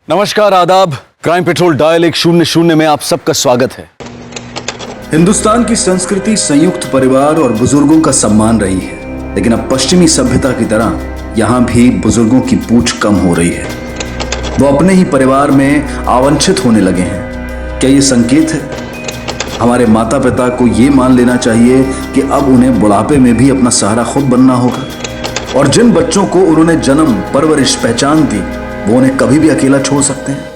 नमस्कार, आदाब। Crime petrol dial 100 में आप सबका स्वागत है। हिंदुस्तान की संस्कृति संयुक्त परिवार और बुजुर्गों का सम्मान रही है, लेकिन अब पश्चिमी सभ्यता की तरह यहां भी बुजुर्गों की पूछ कम हो रही है। वो अपने ही परिवार में आवांछित होने लगे हैं। क्या ये संकेत है? हमारे माता पिता को ये मान लेना चाहिए कि अब उन्हें बुढ़ापे में भी अपना सहारा खुद बनना होगा, और जिन बच्चों को उन्होंने जन्म, परवरिश, पहचान दी, वो उन्हें कभी भी अकेला छोड़ सकते हैं।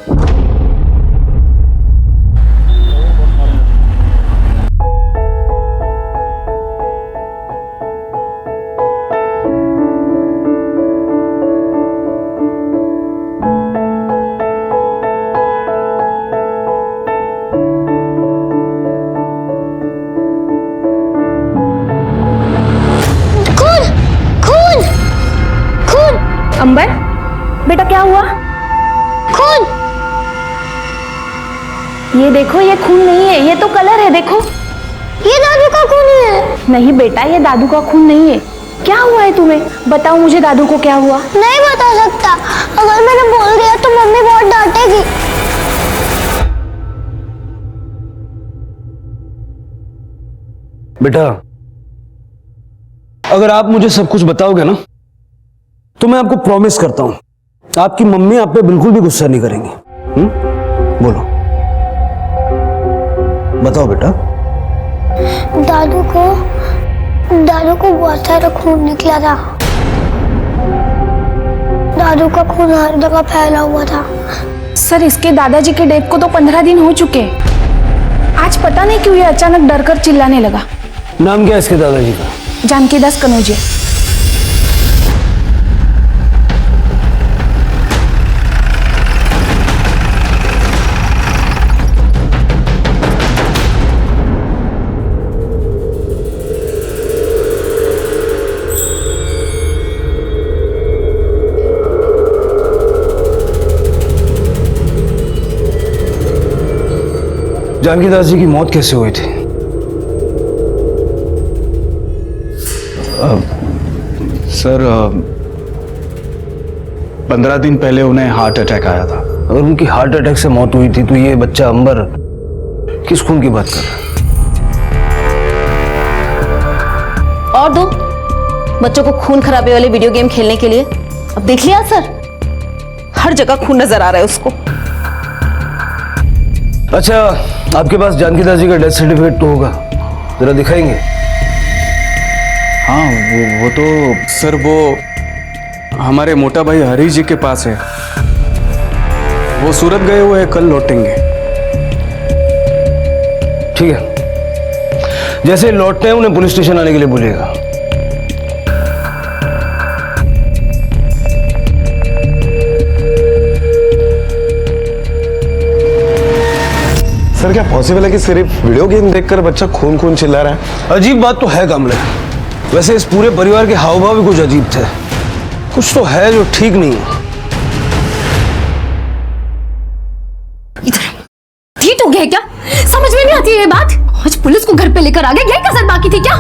अंबर, बेटा क्या हुआ? खून। ये देखो, ये खून नहीं है, ये तो कलर है। देखो, ये दादू का खून है। नहीं बेटा, ये दादू का खून नहीं है। क्या हुआ है तुम्हें? बताओ मुझे, दादू को क्या हुआ? नहीं बता सकता। अगर मैंने बोल दिया तो मम्मी बहुत डांटेगी। बेटा, अगर आप मुझे सब कुछ बताओगे ना, तो मैं आपको प्रॉमिस करता हूं, आपकी मम्मी आप पे बिल्कुल भी गुस्सा नहीं करेंगी। बोलो, बताओ बेटा। दादू को बहुत सारा खून निकला था। दादू का खून हर जगह फैला हुआ था। सर, इसके दादाजी के डेथ को तो 15 दिन हो चुके हैं। आज पता नहीं क्यों ये अचानक डर कर चिल्लाने लगा। नाम क्या है इसके दादाजी का? जानकी दास कनौजिया। जानकी दास जी की मौत कैसे हुई थी? सर, 15 दिन पहले उन्हें हार्ट अटैक आया था। अगर उनकी हार्ट अटैक से मौत हुई थी तो ये बच्चा अंबर किस खून की बात कर रहा है? और दो बच्चों को खून खराबे वाले वीडियो गेम खेलने के लिए। अब देख लिया सर, हर जगह खून नजर आ रहा है उसको। अच्छा, आपके पास जानकी दास जी का डेथ सर्टिफिकेट तो होगा, जरा दिखाएंगे? हाँ, वो तो सर, वो हमारे मोटा भाई हरीश जी के पास है। वो सूरत गए हुए हैं, कल लौटेंगे। ठीक है, जैसे लौटते हैं उन्हें पुलिस स्टेशन आने के लिए बोलिएगा। सर, क्या पॉसिबल है कि सिर्फ वीडियो गेम देखकर बच्चा खून खून चिल्ला रहा है? अजीब बात तो है कमले। वैसे इस पूरे परिवार के हाव भाव भी कुछ अजीब थे। कुछ तो है जो ठीक नहीं है। ठीक हो गया क्या? समझ में नहीं आती है ये बात। आज पुलिस को घर पे लेकर आ गए, यही कसर बाकी थी क्या?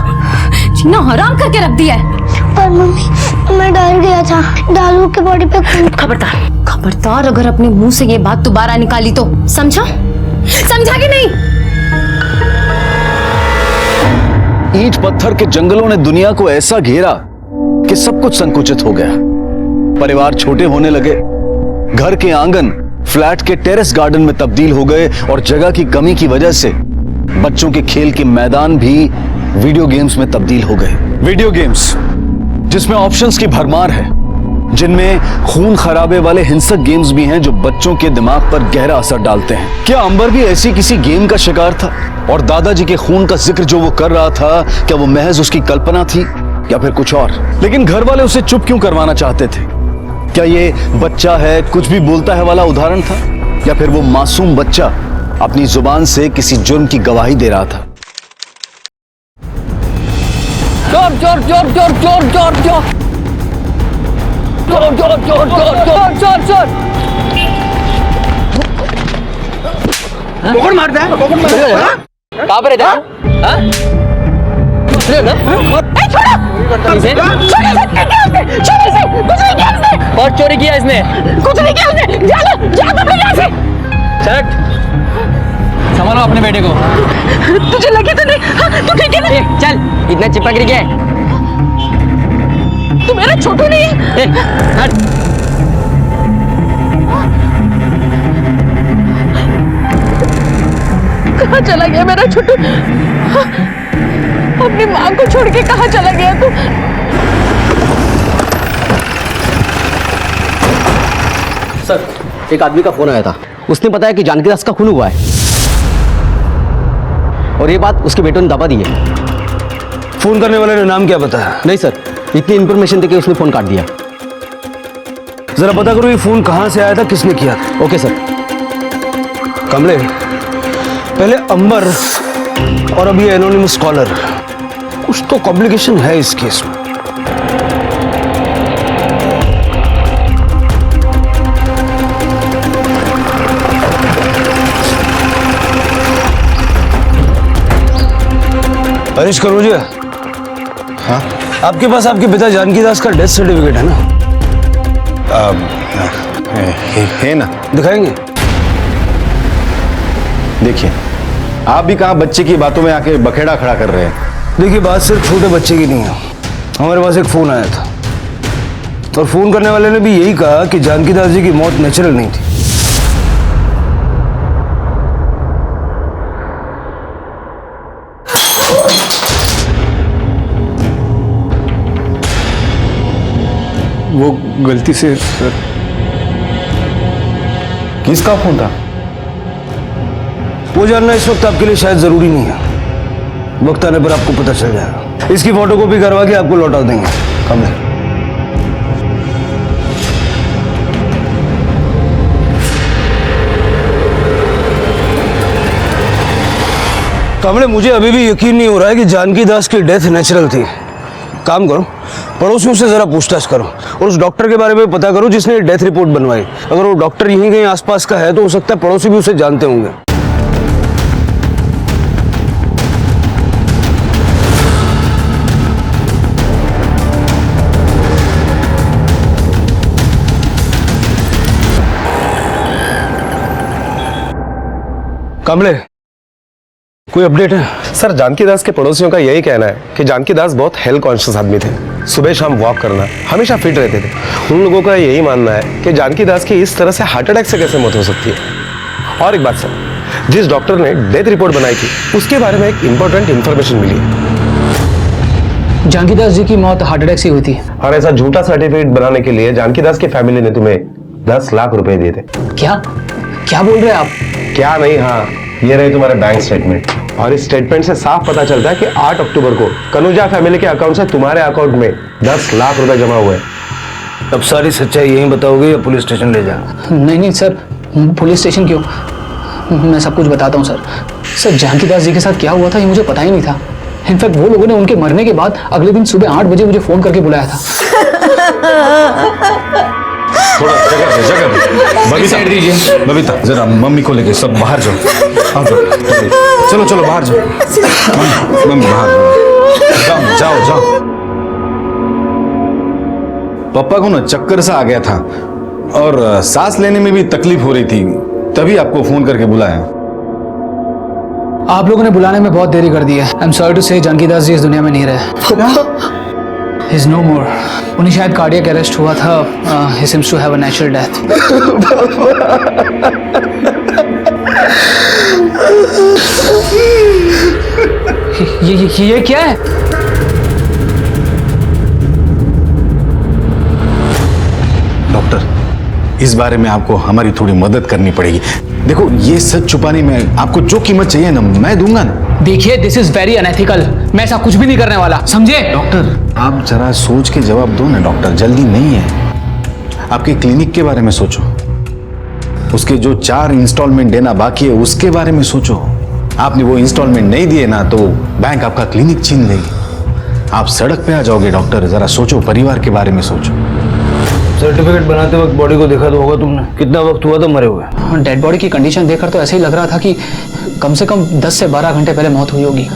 जीना हराम करके रख दिया है। पर मम्मी, मैं डर गया था। दादू के बॉडी पे खून। खबरदार अगर अपने मुंह से ये बात दोबारा निकाली तो समझा कि नहीं? ईंट पत्थर के जंगलों ने दुनिया को ऐसा घेरा कि सब कुछ संकुचित हो गया। परिवार छोटे होने लगे, घर के आंगन फ्लैट के टेरेस गार्डन में तब्दील हो गए, और जगह की कमी की वजह से बच्चों के खेल के मैदान भी वीडियो गेम्स में तब्दील हो गए। वीडियो गेम्स जिसमें ऑप्शंस की भरमार है, जिनमें खून खराबे वाले हिंसक गेम्स भी हैं जो बच्चों के दिमाग पर गहरा असर डालते हैं। क्या अंबर भी ऐसी किसी गेम का शिकार था? और दादाजी के खून का जिक्र जो वो कर रहा था, क्या वो महज उसकी कल्पना थी या फिर कुछ और? लेकिन घर वाले उसे चुप क्यों करवाना चाहते थे? क्या ये बच्चा है, कुछ भी बोलता है वाला उदाहरण था, या फिर वो मासूम बच्चा अपनी जुबान से किसी जुर्म की गवाही दे रहा था? जोर जोर जोर जोर जोर जोर जोर जोर जोर जोर जोर जोर जोर। कौन मारता है? कहाँ पर है? छोड़ो! छोड़ो इसे! छोड़ो इसे! कुछ नहीं किया उसने! पर्स चोरी किया इसने। कुछ नहीं किया उसने। जा तुम लोग यहाँ से। चट, संभालो अपने बेटे को। तुझे लगी तो नहीं? हाँ, तू ठीक है ना? चल, इतना चिपक रही है। तू मेरा छोटू नहीं है। हट। कहाँ चला गया मेरा छोटू? हाँ, अपनी माँ को छोड़ के कहाँ चला गया तू? सर, एक आदमी का फोन आया था। उसने बताया कि जानकी दास का खून हुआ है और ये बात उसके बेटे ने दबा दी है। फोन करने वाले ने नाम क्या बताया? नहीं सर, इतनी इन्फॉर्मेशन देके उसने फोन काट दिया। जरा पता करो ये फोन कहां से आया था, किसने किया था। Okay sir. कमले, पहले अंबर और अभी एनोनिमस कॉलर, कुछ तो कॉम्प्लिकेशन है इस केस में। हरीश करोजिया, हाँ आपके पास आपके पिता जानकी दास का डेथ सर्टिफिकेट है ना? है ना? दिखाएंगे? देखिए, आप भी कहाँ बच्चे की बातों में आके बखेड़ा खड़ा कर रहे हैं। देखिए, बात सिर्फ छोटे बच्चे की नहीं है। हमारे पास एक फोन आया था और फोन करने वाले ने भी यही कहा कि जानकी दास जी की मौत नेचुरल नहीं थी। वो गलती से सर। किसका फोन था? वो जानना इस वक्त आपके लिए शायद जरूरी नहीं है। वक्त आने पर आपको पता चल जाएगा। इसकी फोटोकॉपी करवा के आपको लौटा देंगे। कमले, कमले, मुझे अभी भी यकीन नहीं हो रहा है कि जानकी दास की डेथ नेचुरल थी। काम करो, पड़ोसियों से जरा पूछताछ करो और उस डॉक्टर के बारे में पता करो जिसने डेथ रिपोर्ट बनवाई। अगर वो डॉक्टर यहीं कहीं आसपास का है तो हो सकता है पड़ोसी भी उसे जानते होंगे। कमले, कोई अपडेट है? सर, जानकी दास के पड़ोसियों का यही कहना है कि जानकी दास बहुत हेल्थ कॉन्शियस आदमी थे। सुबह शाम वॉक करना, हमेशा फिट रहते थे। उन लोगों का यही मानना है कि जानकी दास की इस तरह से हार्ट अटैक से कैसे मौत हो सकती है। और एक बात सर, जिस डॉक्टर ने डेथ रिपोर्ट बनाई थी उसके बारे में एक इंपॉर्टेंट इंफॉर्मेशन मिली है। जानकी दास जी की मौत हार्ट अटैक से हुई थी। और ऐसा झूठा सर्टिफिकेट बनाने के लिए जानकी दास की फैमिली ने तुम्हें 10 लाख रुपए दिए थे। क्या बोल रहे हैं आप? क्या नहीं, हाँ, ये रहे तुम्हारे बैंक स्टेटमेंट। और इस स्टेटमेंट से साफ पता चलता है कि 8 अक्टूबर को कनुजा फैमिली के अकाउंट से तुम्हारे अकाउंट में 10 लाख रुपए जमा हुए। अब सारी सच्चाई यहीं बताओगे या पुलिस स्टेशन ले जाओ? नहीं सर, पुलिस स्टेशन क्यों? मैं सब कुछ बताता हूँ सर। सर, जानकी दास जी के साथ क्या हुआ था ये मुझे पता ही नहीं था। इनफैक्ट वो लोगों ने उनके मरने के बाद अगले दिन सुबह 8 बजे मुझे फोन करके बुलाया था। थोड़ा जगह दे। बबीता दीजिए। बबीता, जरा मम्मी को लेके सब बाहर जाओ। आओ, चलो बाहर जाओ। मम्मी बाहर जाओ। पापा को ना चक्कर सा आ गया था और सांस लेने में भी तकलीफ हो रही थी, तभी आपको फोन करके बुलाया। आप लोगों ने बुलाने में बहुत देरी कर दी है। आई एम सॉरी टू से, जानकी दास जी इस दुनिया में नहीं रहे। He's no more. उन्हें शायद कार्डियक अरेस्ट हुआ था। He seems to have a natural death. ये क्या है? डॉक्टर, इस बारे में आपको हमारी थोड़ी मदद करनी पड़ेगी। देखो, ये सच छुपाने में आपको जो कीमत चाहिए ना, मैं दूंगा ना। देखिए, दिस इज वेरी अनएथिकल। मैं ऐसा कुछ भी नहीं करने वाला, समझे? डॉक्टर, आप जरा सोच के जवाब दो ना डॉक्टर, जल्दी नहीं है। आपके क्लिनिक के बारे में सोचो, उसके जो 4 इंस्टॉलमेंट देना बाकी है उसके बारे में सोचो। आपने वो इंस्टॉलमेंट नहीं दिए ना तो बैंक आपका क्लिनिक छीन लेगी। आप सड़क पे आ जाओगे डॉक्टर, जरा सोचो, परिवार के बारे में सोचो। सर्टिफिकेट बनाते वक्त बॉडी को देखा तो होगा तुमने? कितना वक्त हुआ था मरे हुए? डेड बॉडी की कंडीशन देखकर तो ऐसे ही लग रहा था कि कम से कम 10 से 12 घंटे पहले मौत हुई होगी।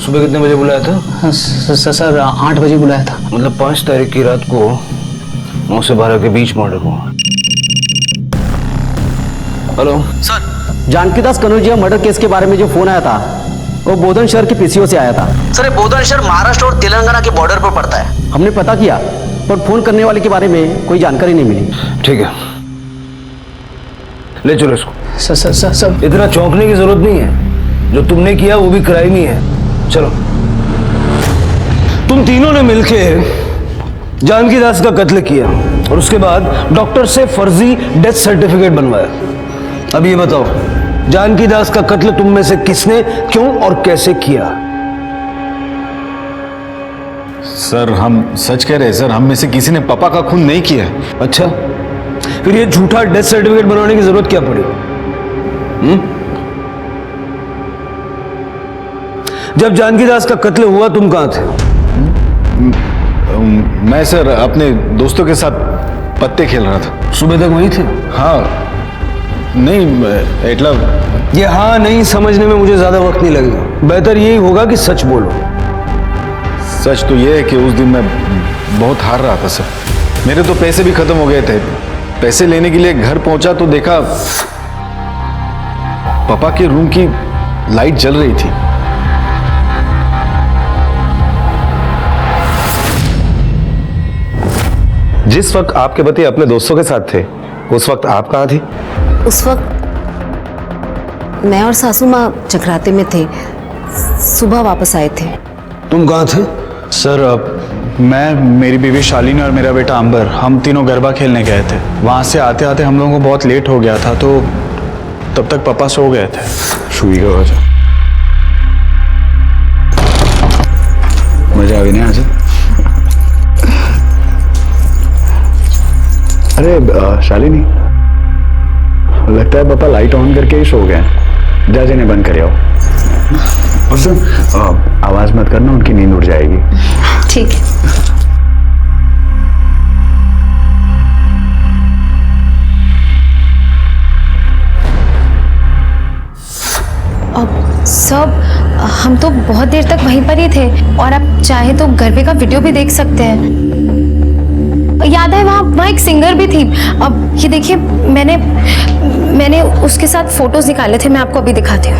सुबह कितने बजे बुलाया था? सर 8 बजे बुलाया था। मतलब 5 तारीख की रात को 9 से 12 के बीच मर्डर हुआ। हेलो सर, जानकी दास कनौजिया मर्डर केस के बारे में जो फोन आया था वो बोधन शहर के पीसीओ से आया था। सर, ये बोधन शहर महाराष्ट्र और तेलंगाना के बॉर्डर पर पड़ता है। हमने पता किया पर फोन करने वाले के बारे में कोई जानकारी नहीं मिली। ठीक है, ले चलो इसको। सर इतना चौंकने की जरूरत नहीं है, जो तुमने किया वो भी क्राइम ही है। चलो। तुम तीनों ने मिलके जानकी दास का कत्ल किया और उसके बाद डॉक्टर से फर्जी डेथ सर्टिफिकेट बनवाया। अब ये बताओ, जानकी दास का कत्ल तुम में से किसने, क्यों और कैसे किया? सर, हम सच कह रहे हैं सर, हम में से किसी ने पापा का खून नहीं किया है। अच्छा, फिर ये झूठा डेथ सर्टिफिकेट बनवाने की जरूरत क्या पड़ी? जब जानकी दास का कत्ल हुआ तुम कहां थे? मैं सर अपने दोस्तों के साथ पत्ते खेल रहा था। सुबह तक वहीं थे? हाँ, नहीं मतलब ये हाँ नहीं समझने में मुझे ज्यादा वक्त नहीं लगेगा। बेहतर यही होगा कि सच बोलो। सच तो ये है कि उस दिन मैं बहुत हार रहा था सर। मेरे तो पैसे भी खत्म हो गए थे। पैसे लेने के लिए घर पहुंचा तो देखा पापा के रूम की लाइट जल रही थी। जिस वक्त आपके पति अपने दोस्तों के साथ थे, उस वक्त आप कहाँ थी? उस वक्त मैं और सासू माँ चक्राते में थे, सुबह वापस आए थे। तुम कहाँ थे? सर, मैं, मेरी बीवी शालिनी और मेरा बेटा अंबर, हम तीनों गरबा खेलने गए थे। वहाँ से आते आते हम लोगों को बहुत लेट हो गया था, तो तब तक पापा सो गए थे। सुई का वजह मजा आ गई ना आज। अरे शालिनी, लगता है पापा लाइट ऑन करके ही सो गए। जा जिन्हें बंद कर आओ। और सुन, आवाज मत करना, उनकी नींद उड़ जाएगी। ठीक है। अब सब हम तो बहुत देर तक वहीं पर ही थे और आप चाहे तो गरबे का वीडियो भी देख सकते हैं। याद है वहाँ एक सिंगर भी थी। अब ये देखिए, मैंने उसके साथ फोटोज निकाले थे, मैं आपको अभी दिखाती हूँ।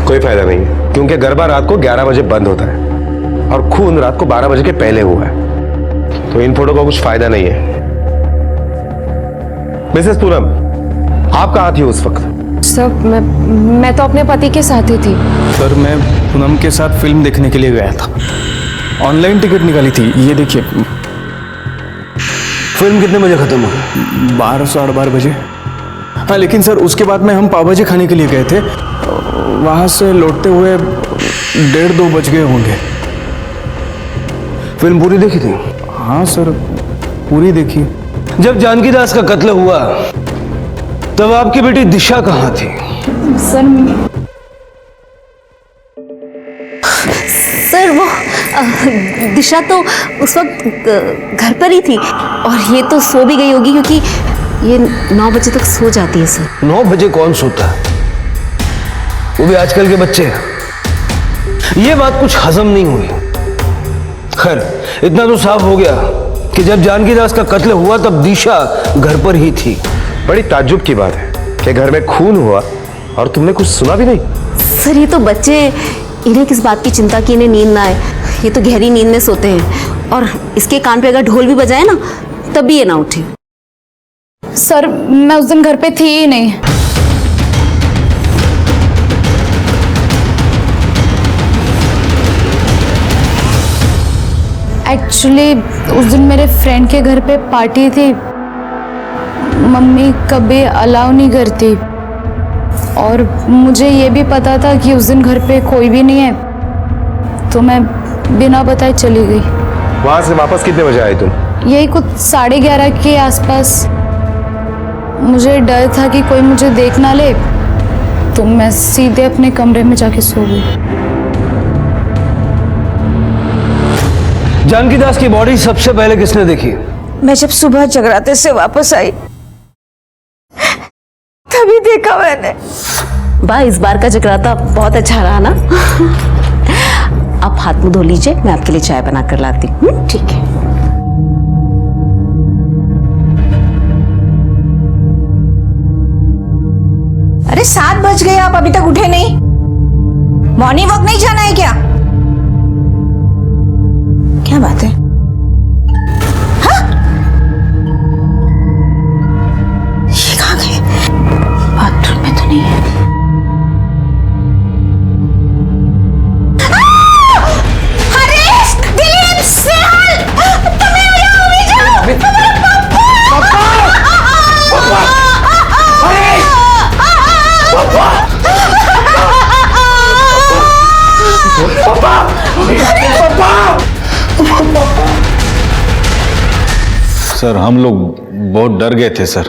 कोई फायदा नहीं है, क्योंकि गरबा रात को 11 बजे बंद होता है और खून रात को 12 बजे के पहले हुआ है, तो इन फोटो का कुछ फायदा नहीं है। मिसेस पूनम, आप कहाँ थी उस वक्त? सर, मैं तो अपने पति के साथ ही थी। सर, मैं पूनम के साथ फिल्म देखने के लिए गया था। ऑनलाइन टिकट निकाली थी, ये देखिए। फिल्म कितने बजे खत्म हुई? 12 साढ़े 12 बजे। हाँ, लेकिन सर उसके बाद में हम पाव भाजी खाने के लिए गए थे। वहाँ से लौटते हुए 1:30-2 बज गए होंगे। फिल्म पूरी देखी थी? हाँ सर, पूरी देखी। जब जानकी दास का कत्ल हुआ तब आपकी बेटी दिशा कहाँ थी? सर वो दिशा तो उस वक्त घर पर ही थी और ये तो सो भी गई होगी, क्योंकि ये 9 बजे तक सो जाती है सर। 9 बजे कौन सोता है, वो भी आजकल के बच्चे। ये बात कुछ हजम नहीं हुई। खैर, इतना तो साफ हो गया कि जब जानकी दास का कत्ल हुआ तब दिशा घर पर ही थी। बड़ी ताज्जुब की बात है कि घर में खून हुआ और तुमने कुछ सुना भी नहीं। सर, ये तो बच्चे, इन्हें किस बात की चिंता कि इन्हें नींद ना आए। ये तो गहरी नींद में सोते हैं और इसके कान पे अगर ढोल भी बजाए ना तब भी ये ना उठे। सर, मैं उस दिन घर पे थी ही नहीं। एक्चुअली उस दिन मेरे फ्रेंड के घर पे पार्टी थी। मम्मी कभी अलाउ नहीं करती और मुझे ये भी पता था कि उस दिन घर पे कोई भी नहीं है, तो मैं बिना बताए चली गई। वहां से वापस कितने बजे आए तुम? यही कुछ 11:30 के आसपास। मुझे डर था कि कोई मुझे देख ना ले, तो मैं सीधे अपने कमरे में जाके सो गई। जानकी दास की बॉडी सबसे पहले किसने देखी? मैं जब सुबह जगराते से वापस आई तभी देखा मैंने। बा, इस बार का जगराता बहुत अच्छा रहा ना। आप हाथ मुंह धो लीजिए, मैं आपके लिए चाय बना कर लाती हूँ। ठीक है। 7 बज गए, आप अभी तक उठे नहीं? मॉर्निंग वॉक नहीं जाना है क्या? क्या बात है? हाँ? ये कहाँ गए? बाथरूम में तो नहीं है। हरीश, दिलीप, स्नेहल, तुम्हें यहाँ उम्मीद है? सर हम लोग बहुत डर गए थे सर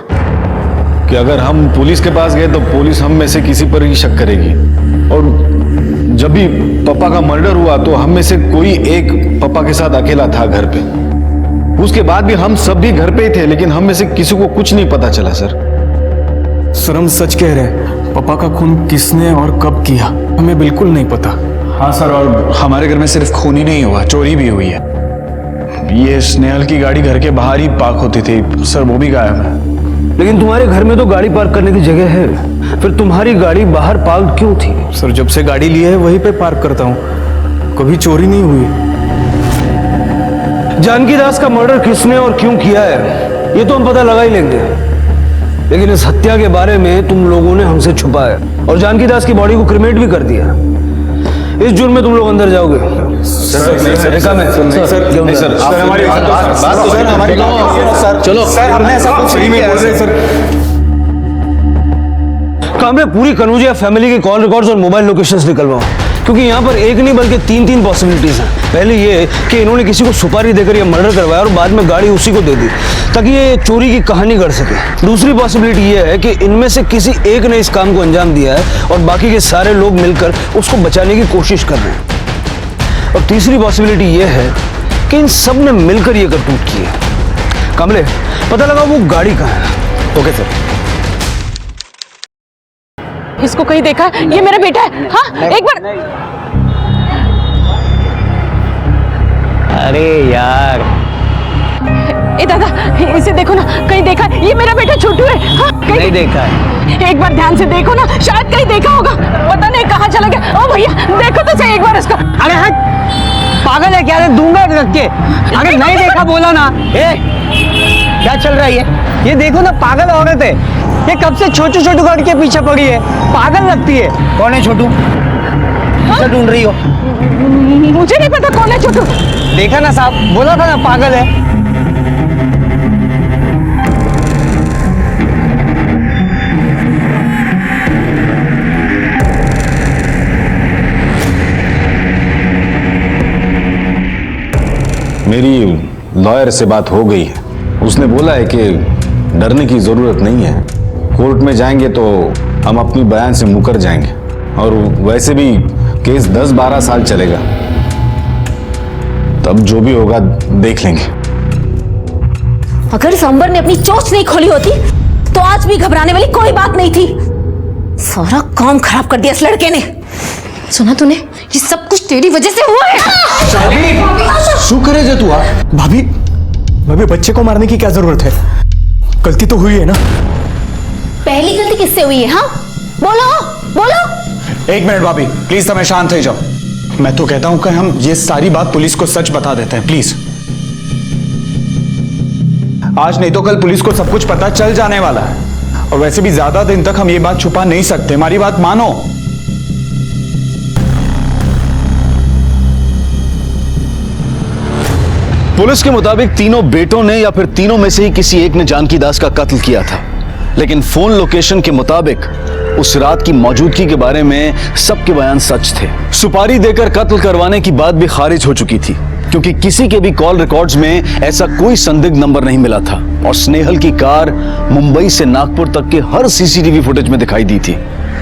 कि अगर हम पुलिस के पास गए तो पुलिस हम में से किसी पर ही शक करेगी। और जब भी पापा का मर्डर हुआ तो हम में से कोई एक पापा के साथ अकेला था घर पे। उसके बाद भी हम सब भी घर पे ही थे, लेकिन हम में से किसी को कुछ नहीं पता चला सर। सर हम सच कह रहे हैं, पापा का खून किसने और कब किया हमें बिल्कुल नहीं पता। हाँ सर, और हमारे घर में सिर्फ खून ही नहीं हुआ, चोरी भी हुई है। ये स्नेहल की गाड़ी घर के बाहर ही पार्क होती थी सर, वो भी गायब है। लेकिन तुम्हारे घर में तो गाड़ी पार्क करने की जगह है, फिर तुम्हारी गाड़ी बाहर पार्क क्यों थी? सर जब से गाड़ी ली है वहीं पे पार्क करता हूँ, कभी चोरी नहीं हुई। जानकी दास का मर्डर किसने और क्यों किया है ये तो हम पता लगा ही लेंगे, लेकिन इस हत्या के बारे में तुम लोगों ने हमसे छुपाया और जानकी दास की बॉडी को क्रिमेट भी कर दिया। इस जुर्म में तुम लोग अंदर जाओगे। कामरे पूरी कनौजिया फैमिली के कॉल रिकॉर्ड्स और मोबाइल लोकेशंस निकलवाओ, क्योंकि यहाँ पर एक नहीं बल्कि 3 पॉसिबिलिटीज हैं। पहले ये कि इन्होंने किसी को सुपारी देकर ये मर्डर करवाया और बाद में गाड़ी उसी को दे दी ताकि ये चोरी की कहानी गढ़ सके। दूसरी पॉसिबिलिटी ये है कि इनमें से किसी एक ने इस काम को अंजाम दिया है और बाकी के सारे लोग मिलकर उसको बचाने की कोशिश कर रहे हैं। और तीसरी पॉसिबिलिटी ये है कि इन सब ने मिलकर ये करतूत की है। कमले, पता लगा वो गाड़ी कहाँ है। Okay sir. इसको कहीं देखा? ये मेरा बेटा है। हाँ, एक बार। अरे यार, ए दादा, इसे देखो ना, कहीं देखा? ये मेरा बेटा छोटू है। हाँ, नहीं देखा है। एक बार ध्यान से देखो ना, शायद कहीं देखा होगा, पता नहीं कहाँ चला गया। ओ भैया देखो तो सही एक बार इसको। अरे हट, पागल है क्या? दूंगा रख के। अगर नहीं देखा बोला ना। क्या चल रहा है ये देखो ना, पागल औरत है ये, कब से छोटू गाड़ी के पीछे पड़ी है, पागल लगती है। कौन है छोटू? क्या ढूंढ रही हो? मुझे नहीं पता कौन है छोटू। देखा ना साहब, बोला था ना पागल है। मेरी लॉयर से बात हो गई है, उसने बोला है कि डरने की जरूरत नहीं है। कोर्ट में जाएंगे तो हम अपनी बयान से मुकर जाएंगे, और वैसे भी केस 10-12 साल चलेगा, तब जो भी होगा देख लेंगे। अगर सांबर ने अपनी चोंच नहीं खोली होती तो आज भी घबराने वाली कोई बात नहीं थी। सारा काम खराब कर दिया इस लड़के ने। सुना तूने? ये सब कुछ तेरी वजह से हुआ है। शुक्र है जो तू आ। भाभी, बच्चे को मारने की क्या जरूरत है? गलती तो हुई है ना। पहली गलती किससे हुई है? हाँ, बोलो। एक मिनट भाभी, प्लीज समय शांत हो जाओ। मैं तो कहता हूं कि हम ये सारी बात पुलिस को सच बता देते हैं, प्लीज। आज नहीं तो कल पुलिस को सब कुछ पता चल जाने वाला है, और वैसे भी ज्यादा दिन तक हम ये बात छुपा नहीं सकते। हमारी बात मानो। पुलिस के मुताबिक तीनों बेटों ने या फिर तीनों में से ही किसी एक ने जानकी दास का कत्ल किया था, लेकिन फोन लोकेशन के मुताबिक उस रात की मौजूदगी के बारे में सबके बयान सच थे। सुपारी देकर कत्ल करवाने की बात भी खारिज हो चुकी थी, क्योंकि किसी के भी कॉल रिकॉर्ड्स में ऐसा कोई संदिग्ध नंबर नहीं मिला था, और स्नेहल की कार मुंबई से नागपुर तक के हर सीसीटीवी फुटेज में दिखाई दी थी।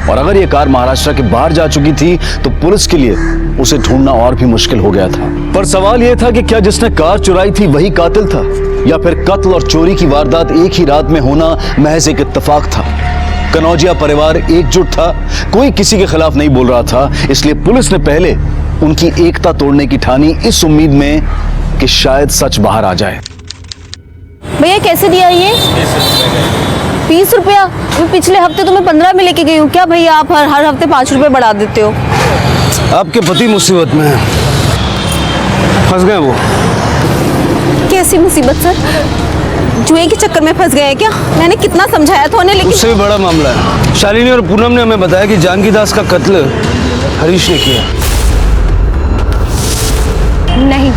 और अगर ये कार महाराष्ट्र के बाहर जा चुकी थी तो पुलिस के लिए उसे ढूंढना और भी मुश्किल हो गया था। पर सवाल यह था कि क्या जिसने कार चुराई थी वही कातिल था, या फिर कत्ल और चोरी की वारदात एक ही रात में होना महज एक इत्तेफाक था। कनौजिया परिवार एकजुट था, कोई किसी के खिलाफ नहीं बोल रहा था, इसलिए पुलिस ने पहले उनकी एकता तोड़ने की ठानी, इस उम्मीद में कि शायद सच बाहर आ जाए। भैया कैसे दिया ये? 20 रुपया? मैं पिछले हफ्ते तुम्हें 15 में लेके गई हूँ। क्या भैया आप हर हफ्ते 5 रुपए बढ़ा देते हो? आपके पति मुसीबत में है, फंस गए वो। कैसी मुसीबत सर? जुए के चक्कर में फंस गए हैं क्या? मैंने कितना समझाया था उन्हें, लेकिन उससे भी बड़ा मामला है। शालिनी और पूनम ने हमें बताया कि जानकी दास का कत्ल हरीश ने किया। नहीं,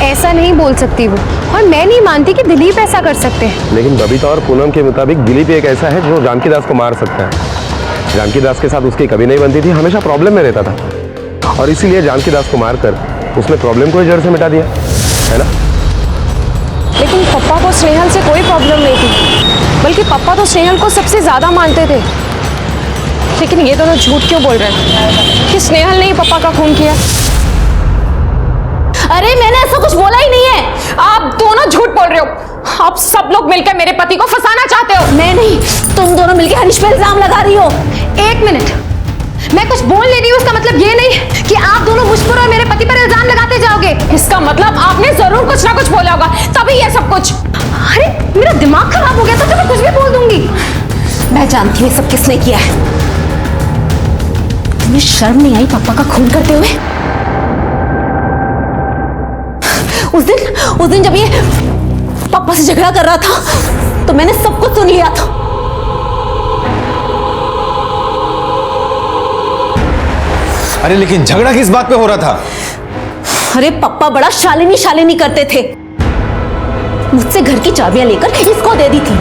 ऐसा नहीं बोल सकती वो, और मैं नहीं मानती कि दिलीप ऐसा कर सकते हैं। लेकिन बबीता और पूनम के मुताबिक दिलीप एक ऐसा है जो जानकी दास को मार सकता है। जानकी दास के साथ उसकी कभी नहीं बनती थी, हमेशा प्रॉब्लम में रहता था, और इसीलिए जानकी दास को मारकर उसने प्रॉब्लम को जड़ से मिटा दिया, है ना? लेकिन पापा को स्नेहल से कोई प्रॉब्लम नहीं थी, बल्कि पापा तो स्नेहल को सबसे ज्यादा मानते थे। लेकिन ये दोनों झूठ क्यों बोल रहे हैं कि स्नेहल ने ही पापा का खून किया? अरे मैंने ऐसा कुछ बोला ही नहीं है। आप दोनों झूठ बोल रहे हो। आप सब लोग मिलकर मेरे पति को फंसाना चाहते हो। मैं नहीं, तुम दोनों मिलकर हरीश पे इल्जाम लगा रही हो। एक मिनट, मैं कुछ बोल ले रही हूँ, इसका मतलब ये नहीं कि आप दोनों मुझ पर और मेरे पति पर इल्जाम लगाते जाओगे। इसका मतलब आपने जरूर कुछ ना कुछ बोला होगा, तभी ये सब कुछ। अरे मेरा दिमाग खराब हो गया था, तो मैं कुछ भी बोल दूंगी। मैं जानती हूँ ये सब किसने किया है। तुम्हें शर्म नहीं आई पापा का खून करते हुए? उस दिन जब ये पापा से झगड़ा कर रहा था तो मैंने सब कुछ सुन लिया था। अरे लेकिन झगड़ा किस बात पे हो रहा था? अरे पापा बड़ा शालिनी शालिनी करते थे। मुझसे घर की चाबियां लेकर इसको दे दी थी।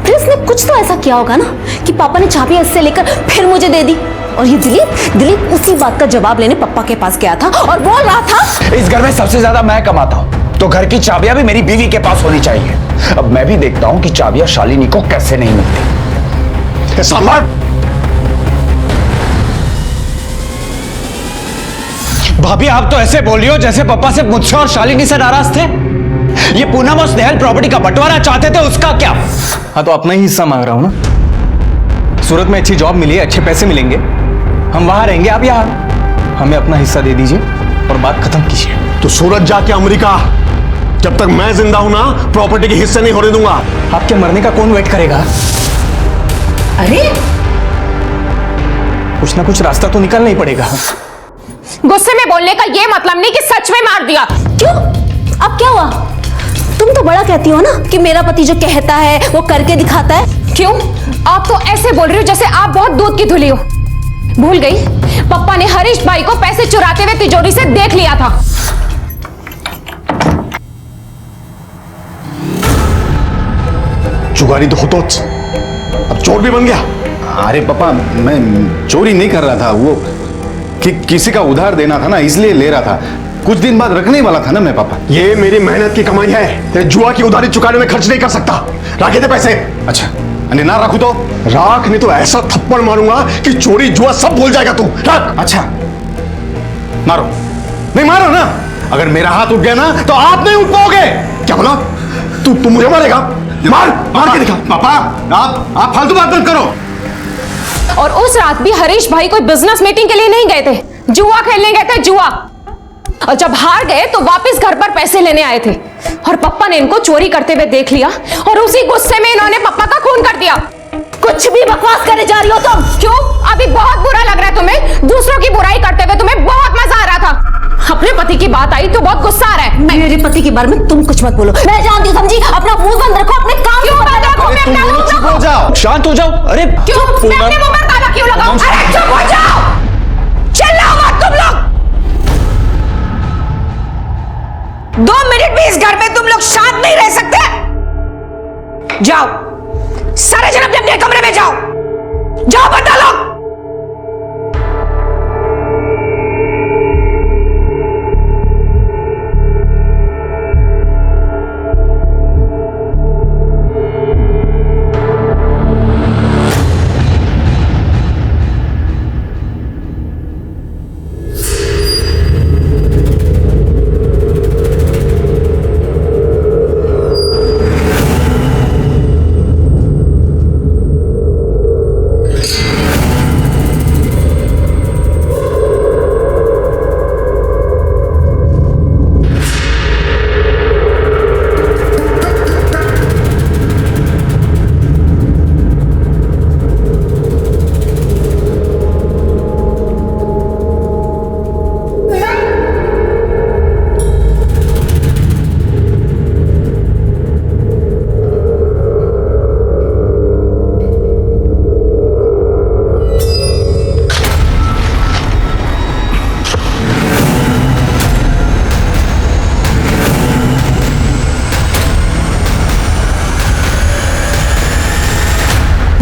फिर इसने कुछ तो ऐसा किया होगा ना कि पापा ने चाबियां इससे लेकर फिर मुझे दे दी। और ये दिलीप उसी बात का जवाब लेने पापा के पास गया था और बोल रहा था, इस घर में सबसे ज्यादा मैं कमाता हूं, तो घर की चाबियां भी मेरी बीवी के पास होनी चाहिए। अब मैं भी देखता हूं कि चाबियां शालिनी को कैसे नहीं मिलती। सम्राट, भाभी आप तो ऐसे बोल रही हो जैसे पापा से मुझसे और शालिनी से नाराज थे। ये पूनम और स्नेहल प्रॉपर्टी का बंटवारा चाहते थे, उसका क्या? हाँ तो अपना ही हिस्सा मांग रहा हूं ना। सूरत में अच्छी जॉब मिली है, अच्छे पैसे मिलेंगे, हम वहां रहेंगे, आप यहाँ। हमें अपना हिस्सा दे दीजिए और बात खत्म कीजिए। तो सूरत जाके अमेरिका, जब तक मैं जिंदा हूं ना, प्रॉपर्टी के हिस्से नहीं होने दूंगा। आपके मरने का कौन वेट करेगा? अरे कुछ ना कुछ रास्ता तो निकालना ही पड़ेगा। गुस्से में बोलने का ये मतलब नहीं कि सच में मार दिया। क्यों? अब क्या हुआ? तुम तो बड़ा कहती हो ना कि मेरा पति जो कहता है वो करके दिखाता है। क्यों? आप तो ऐसे बोल रही हो जैसे आप बहुत दूध की धुली हो। भूल गई, पापा ने हरीश भाई को पैसे चुराते हुए तिजोरी से देख लिया था। जुगारी तो हो तो अब चोर भी बन गया। अरे पापा, मैं चोरी नहीं कर रहा था, वो किसी का उधार देना था ना, इसलिए ले रहा था। कुछ दिन बाद रखने वाला था ना मैं पापा। ये मेरी मेहनत की कमाई है, तेरे जुआ की उधारी चुकाने में खर्च नहीं कर सकता। रखे थे पैसे। अच्छा, अरे ना रखू तो? राख, नहीं तो ऐसा थप्पड़ मारूंगा कि चोरी जुआ सब भूल जाएगा तू। रख। अच्छा मारो। नहीं मारो ना, अगर मेरा हाथ उठ गया ना तो आप नहीं उठ पाओगे। क्या बोला? तू मुझे मारेगा? मार के दिखा। पापा आप फालतू बात मत करो। और उस रात भी हरीश भाई कोई बिजनेस मीटिंग के लिए नहीं गए थे, जुआ खेलने गए थे, जुआ। और जब हार गए तो वापस घर पर पैसे लेने आए थे, और पापा ने इनको चोरी करते हुए देख लिया, और उसी गुस्से में इन्होंने पापा का खून कर दिया। कुछ भी बकवास करे जा रही हो तुम। क्यों? अभी बहुत बुरा लग रहा है तुम्हें? दूसरों की बुराई करते हुए तुम्हें बहुत मजा आ रहा था। अपने पति की बात आई तो बहुत गुस्सा आ रहा है। मेरे पति के बारे में तुम कुछ मत बोलो। मैं जानती हूँ, समझी? अपना मुंह बंद रखो, अपने काम क्यों बंद रखो? मैं अपना मुंह चुप हो जाओ, शांत हो जाओ। अरे क्यों? मैं अपने मुंह पर ताला क्यों लगाऊं? अरे चुप हो जाओ, चिल्लाओ मत तुम लोग। 2 मिनट भी इस घर में तुम लोग शांत नहीं रह सकते? जाओ, सारे जन अपने अपने कमरे में जाओ। जाओ बता लो।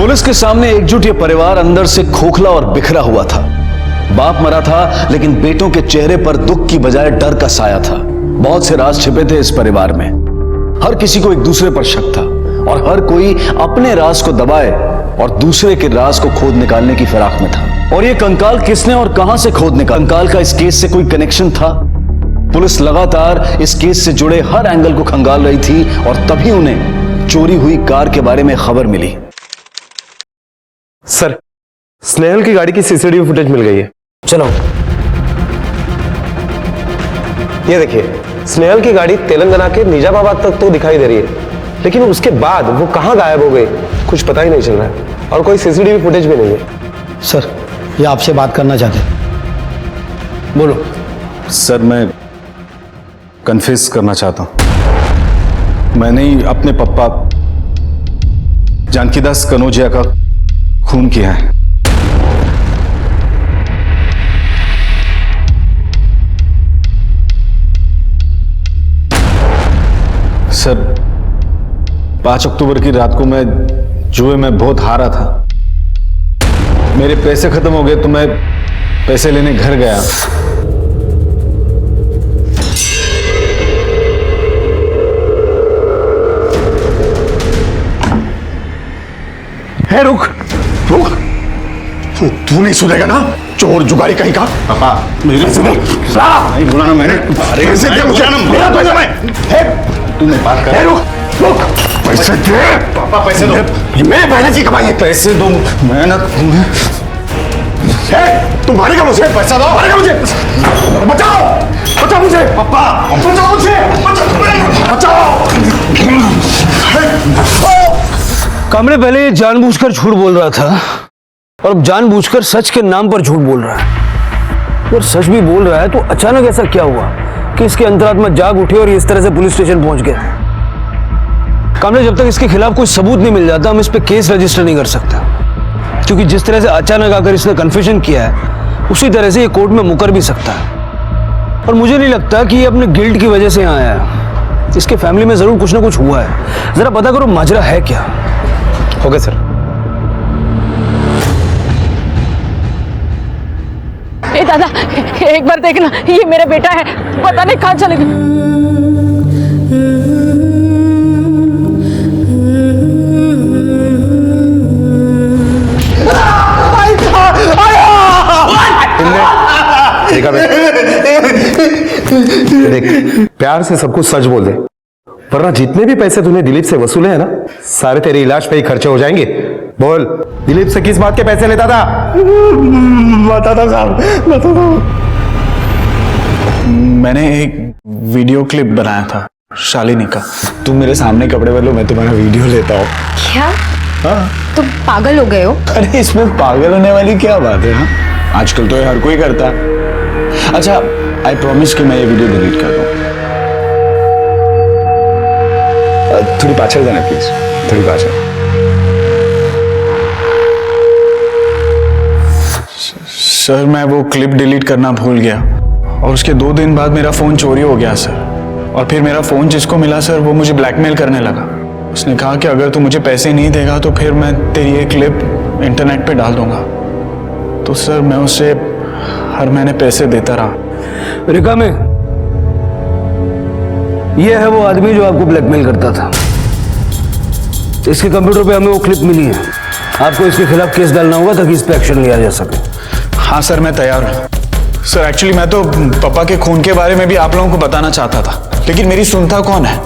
पुलिस के सामने एकजुट ये परिवार अंदर से खोखला और बिखरा हुआ था। बाप मरा था, लेकिन बेटों के चेहरे पर दुख की बजाय डर का साया था। बहुत से राज छिपे थे इस परिवार में। हर किसी को एक दूसरे पर शक था और हर कोई अपने राज को दबाए और दूसरे के राज को खोद निकालने की फिराक में था। और ये कंकाल किसने और कहां से खोद निकाला? कंकाल का इस केस से कोई कनेक्शन था? पुलिस लगातार इस केस से जुड़े हर एंगल को खंगाल रही थी और तभी उन्हें चोरी हुई कार के बारे में खबर मिली। सर, स्नेहल की गाड़ी की सीसीटीवी फुटेज मिल गई है। चलो, ये देखिए, स्नेहल की गाड़ी तेलंगाना के निजामाबाद तक तो दिखाई दे रही है, लेकिन उसके बाद वो कहां गायब हो गई कुछ पता ही नहीं चल रहा है और कोई सीसीटीवी फुटेज भी नहीं है। सर, ये आपसे बात करना चाहते हैं। बोलो। सर, मैं कन्फेस करना चाहता हूं। मैंने ही अपने पप्पा जानकीदास कनौजिया का खून किया है। सर, 5 अक्टूबर की रात को मैं जुए में बहुत हारा था। मेरे पैसे खत्म हो गए तो मैं पैसे लेने घर गया। है, रुक रुक, तू नहीं सुनेगा ना, चोर जुगारी कहीं का। पापा मेरे पैसे दे। नहीं बोला ना मैंने, पैसे दे मुझे, मेरा पैसा मैं। तूने बात कर। रुक रुक, पैसे दे पापा, पैसे दो, मैं मेहनत से कमाई है। पैसे दो, मेहनत तुम मारेगा मुझे, पैसा दो, मारेगा मुझे, बचाओ बचाओ मुझे पापा, बचाओ मुझे, बचाओ। कामड़े पहले ये जानबूझकर झूठ बोल रहा था और अब जानबूझकर सच के नाम पर झूठ बोल रहा है। और सच भी बोल रहा है तो अचानक ऐसा क्या हुआ कि इसके अंतरात्मा जाग उठे और इस तरह से पुलिस स्टेशन पहुंच गए? कामड़े, जब तक इसके खिलाफ कोई सबूत नहीं मिल जाता हम इस पे केस रजिस्टर नहीं कर सकते, क्योंकि जिस तरह से अचानक आकर इसने कन्फेशन किया है उसी तरह से ये कोर्ट में मुकर भी सकता है। और मुझे नहीं लगता कि ये अपने गिल्ट की वजह से यहाँ आया है। इसके फैमिली में जरूर कुछ ना कुछ हुआ है। जरा पता करो माजरा है क्या। Okay sir. ए दादा, एक बार देखना, ये मेरा बेटा है, पता नहीं कहाँ चले गए। देख, प्यार से सब कुछ सच बोल दे, वरना जितने भी पैसे तूने दिलीप से वसूले हैं ना, सारे तेरे इलाज पे ही खर्चे हो जाएंगे। बोल, दिलीप से किस बात के पैसे लेता था? बता दो साहब, बता दो। मैंने एक वीडियो क्लिप बनाया था शालिनी का। तुम मेरे सामने कपड़े बदलो, मैं तुम्हारा वीडियो लेता हूँ। क्या? तुम पागल हो गए हो? अरे इसमें पागल होने वाली क्या बात है? हाँ, आजकल तो हर कोई करता है। अच्छा, आई प्रॉमिस कि मैं ये वीडियो डिलीट कर दूँ। थोड़ी पाछड़ देना प्लीज, थोड़ी पाछड़। सर, मैं वो क्लिप डिलीट करना भूल गया और उसके 2 दिन बाद मेरा फोन चोरी हो गया सर। और फिर मेरा फोन जिसको मिला सर, वो मुझे ब्लैकमेल करने लगा। उसने कहा कि अगर तू मुझे पैसे नहीं देगा तो फिर मैं तेरी ये क्लिप इंटरनेट पे डाल दूंगा। तो सर, मैं उसे हर महीने पैसे देता रहा। रिका में ये है वो आदमी जो आपको ब्लैकमेल करता था। इसके कंप्यूटर पे हमें वो क्लिप मिली है। आपको इसके खिलाफ केस डालना होगा ताकि इस पे एक्शन लिया जा सके। हाँ सर, मैं तैयार हूँ। सर, एक्चुअली मैं तो पापा के खून के बारे में भी आप लोगों को बताना चाहता था, लेकिन मेरी सुनता कौन है।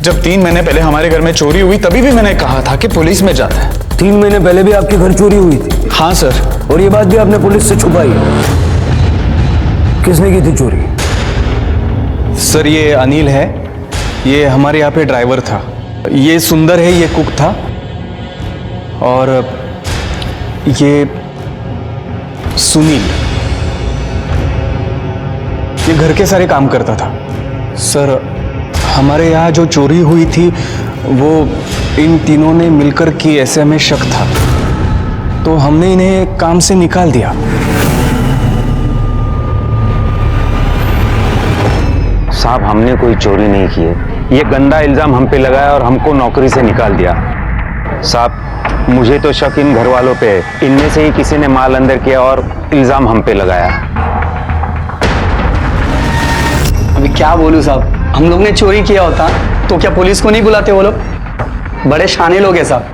जब 3 महीने पहले हमारे घर में चोरी हुई तभी भी मैंने कहा था कि पुलिस में जाते हैं। 3 महीने पहले भी आपके घर चोरी हुई थी? हाँ सर। और ये बात भी आपने पुलिस से छुपाई? किसने की थी चोरी? सर, ये अनिल है, ये हमारे यहाँ पे ड्राइवर था। ये सुंदर है, ये कुक था। और ये सुनील, ये घर के सारे काम करता था। सर, हमारे यहाँ जो चोरी हुई थी वो इन तीनों ने मिलकर की, ऐसे हमें शक था, तो हमने इन्हें काम से निकाल दिया। साहब, हमने कोई चोरी नहीं की है। ये गंदा इल्जाम हम पे लगाया और हमको नौकरी से निकाल दिया। साहब, मुझे तो शक इन घर वालों पे है। इनमें से ही किसी ने माल अंदर किया और इल्जाम हम पे लगाया। अभी क्या बोलूं साहब, हम लोग ने चोरी किया होता तो क्या पुलिस को नहीं बुलाते वो लोग? बड़े शाने लोग हैं साहब।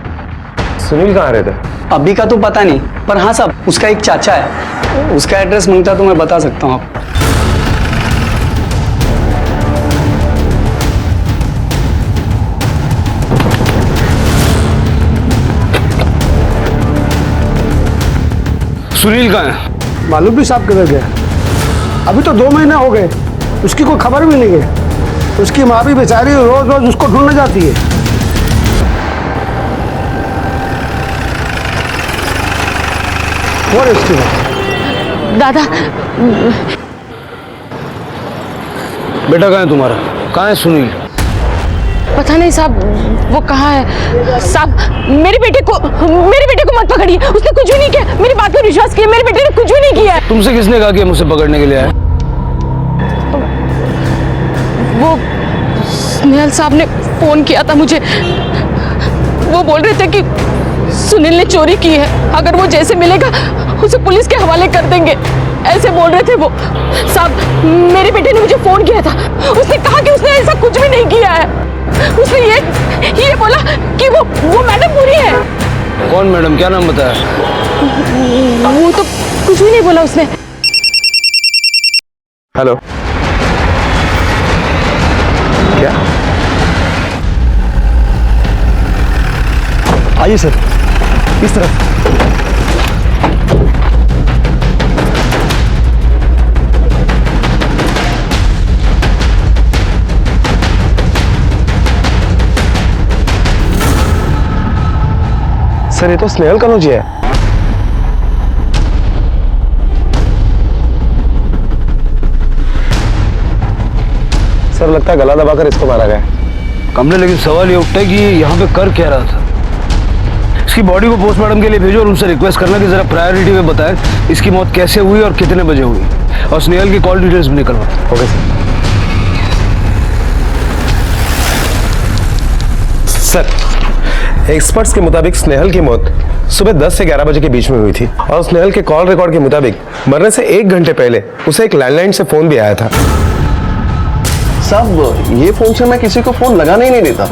सुनील कहाँ रहता है? अभी का तो पता नहीं, पर हाँ साहब उसका एक चाचा है, उसका एड्रेस मांगता तो मैं बता सकता हूँ आपको। सुनील कहाँ है? मालूम भी साहब किधर गया? अभी तो 2 महीने हो गए, उसकी कोई खबर भी नहीं है। उसकी माँ भी बेचारी रोज रोज उसको ढूंढने जाती है। और इसकी दादा, बेटा कहाँ है तुम्हारा? कहाँ है सुनील? पता नहीं साहब, वो कहाँ है साहब। मेरे बेटे को मत पकड़िए, उसने कुछ भी नहीं किया। मेरी बात पर विश्वास किया, मेरे बेटे ने कुछ भी नहीं किया है। तुमसे किसने कहा कि मुझसे पकड़ने के लिए आए? वो स्नेहल साहब ने फोन किया था मुझे। वो बोल रहे थे कि सुनील ने चोरी की है, अगर वो जैसे मिलेगा उसे पुलिस के हवाले कर देंगे, ऐसे बोल रहे थे वो साहब। मेरे बेटे ने मुझे फोन किया था, उसने कहा कि उसने ऐसा कुछ भी नहीं किया है। उसने ये बोला कि वो मैडम बुरी है। कौन मैडम? क्या नाम बताया? वो तो कुछ भी नहीं बोला उसने। हेलो, क्या? आइए सर, इस तरफ। सर ये तो स्नेहल कनौजिया है। सर लगता है गला दबाकर इसको मारा गया। कमले, लेकिन सवाल ये उठता है कि यहाँ पे कर क्या रहा था? इसकी बॉडी को पोस्टमार्टम के लिए भेजो और उनसे रिक्वेस्ट करना कि जरा प्रायोरिटी में बताएं इसकी मौत कैसे हुई और कितने बजे हुई, और स्नेहल की कॉल डिटेल्स भी निकलवाओ। Okay sir. एक्सपर्ट्स के मुताबिक स्नेहल की मौत सुबह 10 से 11 बजे के बीच में हुई थी, और स्नेहल के कॉल रिकॉर्ड के मुताबिक मरने से 1 घंटे पहले उसे एक लैंडलाइन से फोन भी आया था। साहब ये फोन से मैं किसी को फोन लगाने ही नहीं देता,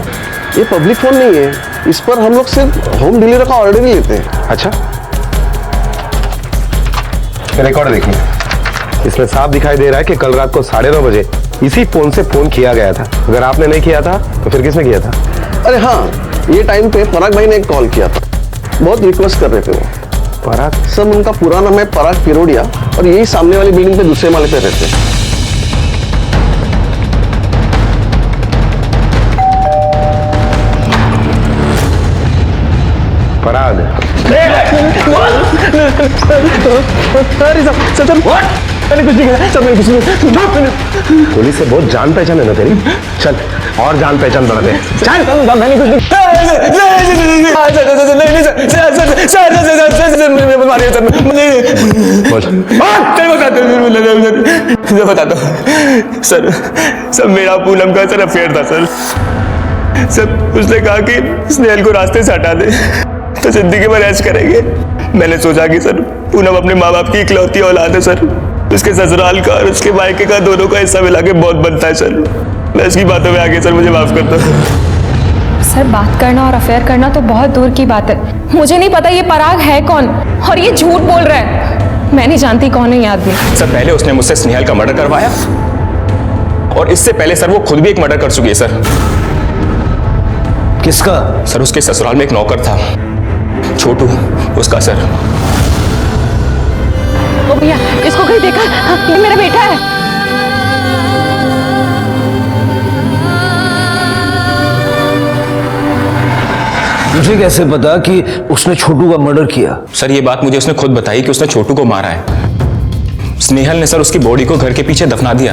ये पब्लिक फोन नहीं है, इस पर हम लोग सिर्फ होम डिलीवरी का ऑर्डर ही लेते हैं। अच्छा, रिकॉर्ड देखिए, इसमें साफ दिखाई दे रहा है कि कल रात को 9:30 बजे इसी फोन से फोन किया गया था। अगर आपने नहीं किया था तो फिर किसने किया था? अरे हाँ, ये टाइम पे पराग भाई ने एक कॉल किया था, बहुत रिक्वेस्ट कर रहे थे वो। पराग? सर उनका पूरा नाम है पराग पिरोडिया, और यही सामने वाली बिल्डिंग पे दूसरे माले पे रहते हैं। पराग? मैंने कुछ नहीं कहा सर, मैंने कुछ नहीं। पुलिस से बहुत जान पहचान है ना तेरी, चल और जान पहचान बढ़ाते हैं। चल, मैंने कुछ नहीं। बताता हूँ सर, मेरा पूनम का सर अफेयर था सर। उसने कहा कि स्नेहल को रास्ते से हटा दे तो जिंदगी भर ऐश करेंगे। मैंने सोचा कि सर पूनम अपने माँ बाप की इकलौती औलाद है सर, उसके ससुराल का और उसके मायके का दोनों का हिस्सा मिला के बहुत बनता है सर। मैं इसकी बातों में आगे सर मुझे माफ कर दो। सर बात करना और अफेयर करना तो बहुत दूर की बात है। मुझे नहीं पता ये पराग है कौन, और ये झूठ बोल रहा है। मैं नहीं जानती कौन है ये आदमी। सर पहले उसने मुझसे स्नेहल का मर्डर करवाया, और इससे पहले सर वो खुद भी एक मर्डर कर चुकी है सर। किसका? सर उसके ससुराल में एक नौकर था, छोटू, उसका सर। ओ भैया, इसको कहीं देखा? हाँ, ये मेरा बेटा है। मुझे कैसे पता कि उसने छोटू का मर्डर किया? सर ये बात मुझे उसने खुद बताई कि उसने छोटू को मारा है। स्नेहल ने सर उसकी बॉडी को घर के पीछे दफना दिया,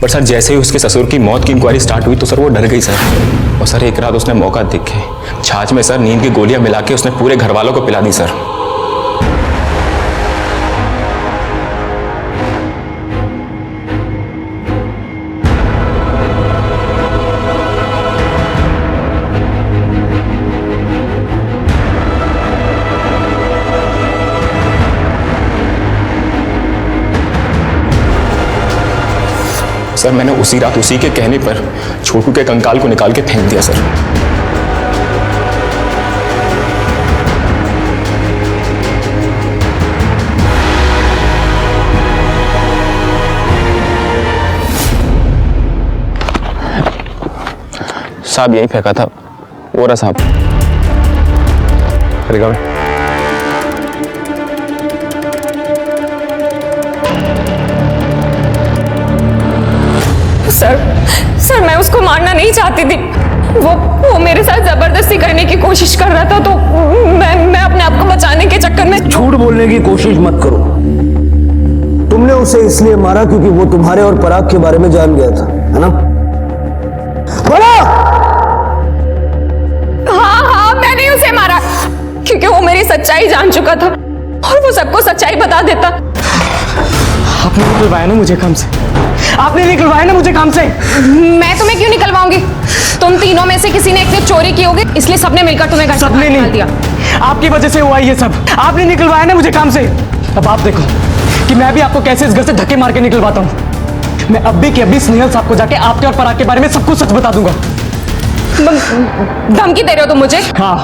पर सर जैसे ही उसके ससुर की मौत की इंक्वायरी स्टार्ट हुई तो सर वो डर गई सर। और सर एक रात उसने मौका देख के छाछ में सर नींद की गोलियां मिला के उसने पूरे घर वालों को पिला दी सर। सर मैंने उसी रात उसी के कहने पर छोटू के कंकाल को निकाल के फेंक दिया सर। साहब यही फेंका था, वो रहा साहब। रिका में सर मैं उसको मारना नहीं चाहती थी। वो मेरे साथ जबरदस्ती करने की कोशिश कर रहा था, तो मैं अपने आप को बचाने के चक्कर में। झूठ बोलने की कोशिश मत करो। तुमने उसे इसलिए मारा क्योंकि वो तुम्हारे और पराग के बारे में जान गया था, है ना? बोला! हाँ मैंने उसे मारा क्योंकि वो मेरी सच्चाई जान चुका था और वो सबको सच्चाई बता देता। आपने निकलवाया ना मुझे काम से, आपने निकलवाया ना मुझे काम से। मैं तुम्हें क्यों निकलवाऊंगी? तुम तीनों में से किसी ने एक ने चोरी की होगी, इसलिए सबने मिलकर तुम्हें घर से सबने निकाल दिया। आपकी वजह से हुआ ये सब। आपने निकलवाया ना मुझे काम से। अब आप देखो कि मैं भी आपको कैसे इस घर से धक्के मार के निकलवाता हूँ। मैं अब भी कि अभी स्नेहल साहब को जाके आपके और पराग के बारे में सब कुछ सच बता दूंगा। धमकी दे रहे हो तुम मुझे? हाँ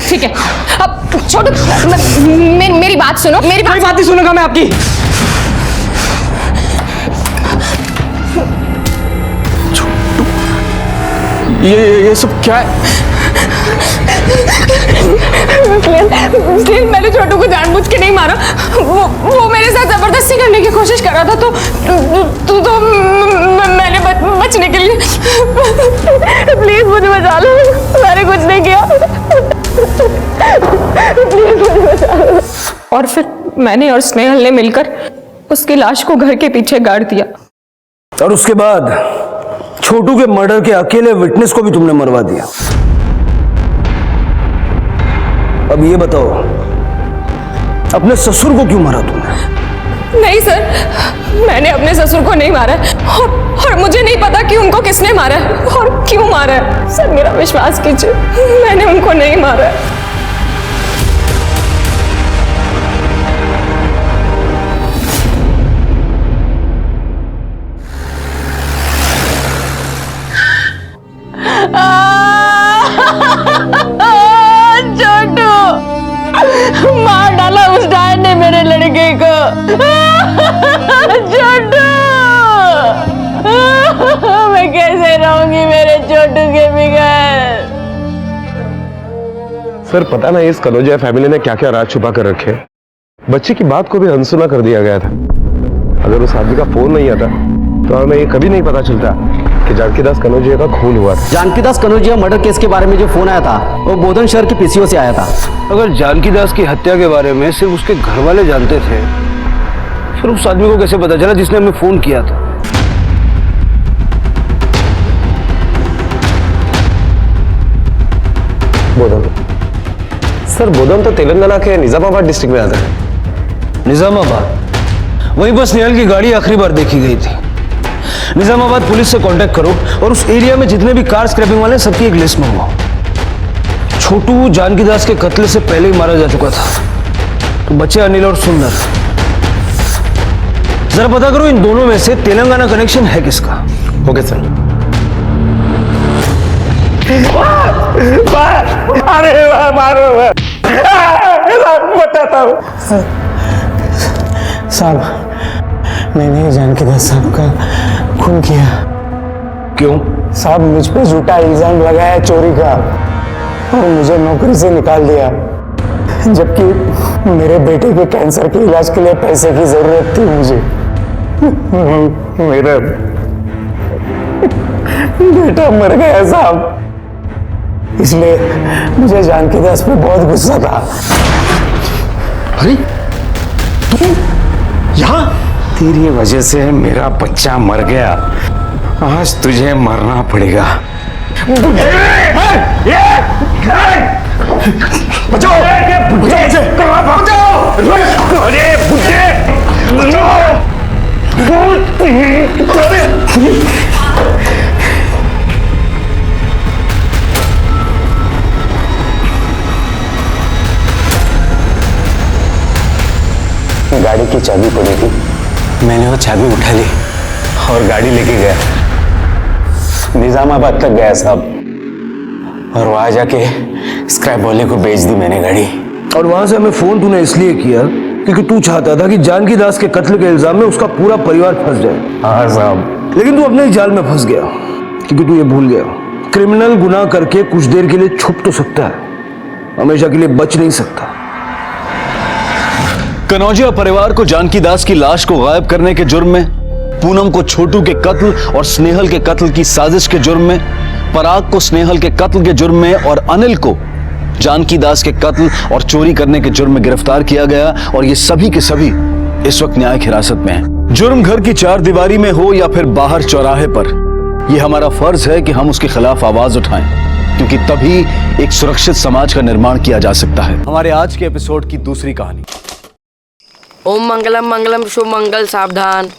ठीक है। अब छोटू मेरी बात सुनो। मेरी कोई बात नहीं सुनूंगा मैं आपकी। ये सब क्या है? मैंने छोटू को जानबूझ के नहीं मारा। वो मेरे साथ जबरदस्ती करने की कोशिश कर रहा था, तो मैंने बचने के लिए। प्लीज मुझे बचा लो, मैंने कुछ नहीं किया। प्लीज मुझे बचा लो। और फिर मैंने और स्नेहल ने मिलकर उसकी लाश को घर के पीछे गाड़ दिया। और उसके बाद छोटू के मर्डर के अकेले विटनेस को भी तुमने मरवा दिया। अब ये बताओ, अपने ससुर को क्यों मारा तुमने? नहीं सर, मैंने अपने ससुर को नहीं मारा और मुझे नहीं पता कि उनको किसने मारा है और क्यों मारा है। सर मेरा विश्वास कीजिए, मैंने उनको नहीं मारा है। छोटू, मार डाला उस डायन ने मेरे लड़के को। छोटू, मैं कैसे रहूंगी मेरे छोटू के बगैर? सर पता ना इस कनौजिया फैमिली ने क्या क्या राज छुपा कर रखे। बच्चे की बात को भी अनसुना कर दिया गया था। अगर उस आदमी का फोन नहीं आता तो हमें ये कभी नहीं पता चलता कि जानकी दास कनौजिया का खून हुआ था। जानकी दास कनौजिया मर्डर केस के बारे में जो फोन आया था वो बोधन शहर के पीसीओ से आया था। अगर जानकी दास की हत्या के बारे में सिर्फ उसके घर वाले जानते थे, फिर उस आदमी को कैसे पता चला जिसने हमें फोन किया था? बोधन सर, बोधन तो तेलंगाना के निजामाबाद डिस्ट्रिक्ट में आता है। निजामाबाद? वहीं पर स्नेहल की गाड़ी आखिरी बार देखी गई थी। निजामाबाद पुलिस से कांटेक्ट करो और उस एरिया में जितने भी कार स्क्रैपिंग वाले सबकी एक लिस्ट मंगवाओ। छोटू जानकी दास के कत्ल से पहले ही मारा जा चुका था, तो बचे अनिल और सुंदर। जरा पता करो इन दोनों में से तेलंगाना कनेक्शन है किसका। Okay sir. अरे मारो, बताता हूँ साहब। मैंने जानकी दास साहब का खून किया। क्यों? साहब मुझ पे झूठा इल्जाम लगाया चोरी का और मुझे नौकरी से निकाल दिया, जबकि मेरे बेटे के कैंसर के इलाज के लिए पैसे की जरूरत थी मुझे। मेरा बेटा मर गया साहब, इसलिए मुझे जानकी दास पे बहुत गुस्सा था। अरे तुम यहाँ? तेरी वजह से मेरा बच्चा मर गया, आज तुझे मरना पड़ेगा। बचाओ! अरे बुड्ढे! गाड़ी की चाबी पड़ी थी, मैंने वो चाबी उठा ली और गाड़ी लेके गया, निजामाबाद तक गया साहब, और वहां जाके स्क्रैप वाले को बेच दी मैंने गाड़ी। और वहां से हमें फोन तूने इसलिए किया क्योंकि तू चाहता था कि जानकी दास के कत्ल के इल्जाम में उसका पूरा परिवार फंस जाए। हाँ साहब। लेकिन तू अपने ही जाल में फंस गया, क्योंकि तू ये भूल गया, क्रिमिनल गुनाह करके कुछ देर के लिए छुप तो सकता है, हमेशा के लिए बच नहीं सकता। कनौजिया परिवार को जानकी दास की लाश को गायब करने के जुर्म में, पूनम को छोटू के कत्ल और स्नेहल के कत्ल की साजिश के जुर्म में, पराग को स्नेहल के कत्ल के जुर्म में और अनिल को जानकी दास के कत्ल और चोरी करने के जुर्म में गिरफ्तार किया गया। और ये सभी के सभी इस वक्त न्यायिक हिरासत में हैं। जुर्म घर की चार दीवारी में हो या फिर बाहर चौराहे पर, यह हमारा फर्ज है कि हम उसके खिलाफ आवाज उठाएं, क्योंकि तभी एक सुरक्षित समाज का निर्माण किया जा सकता है। हमारे आज के एपिसोड की दूसरी कहानी। ओम मंगलम मंगलम शुभ मंगल सावधान।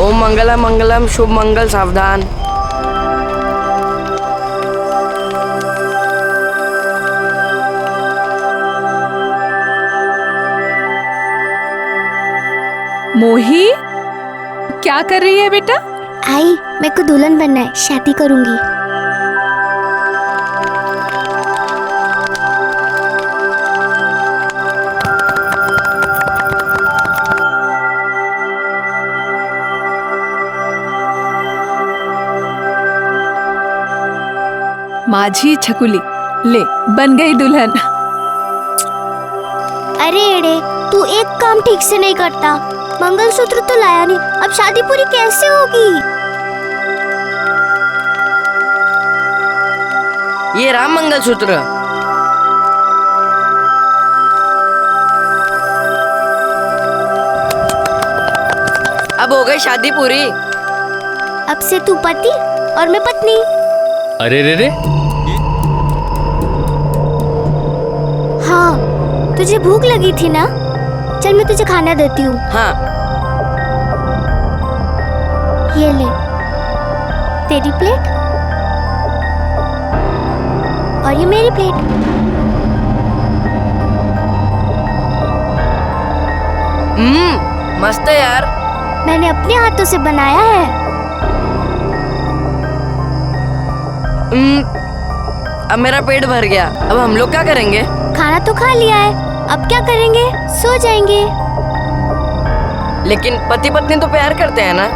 ओम मंगलम मंगलम शुभ मंगल सावधान। मोही, क्या कर रही है बेटा? आई, मेरे को दुल्हन बनना है, शादी करूंगी। माझी छकुली, ले बन गई दुल्हन। अरे एड़े, तू एक काम ठीक से नहीं करता। मंगलसूत्र तो लाया नहीं, अब शादी पूरी कैसे होगी? ये राम मंगलसूत्र। अब हो गई शादी पूरी। अब से तू पति और मैं पत्नी। अरे रे रे, हाँ, तुझे भूख लगी थी ना? चल मैं तुझे खाना देती हूँ। हाँ। ये ले तेरी प्लेट और ये मेरी प्लेट। मस्त है यार। मैंने अपने हाथों से बनाया है। अब मेरा पेट भर गया, अब हम लोग क्या करेंगे? खाना तो खा लिया है, अब क्या करेंगे? सो जाएंगे। लेकिन पति पत्नी तो प्यार करते हैं ना,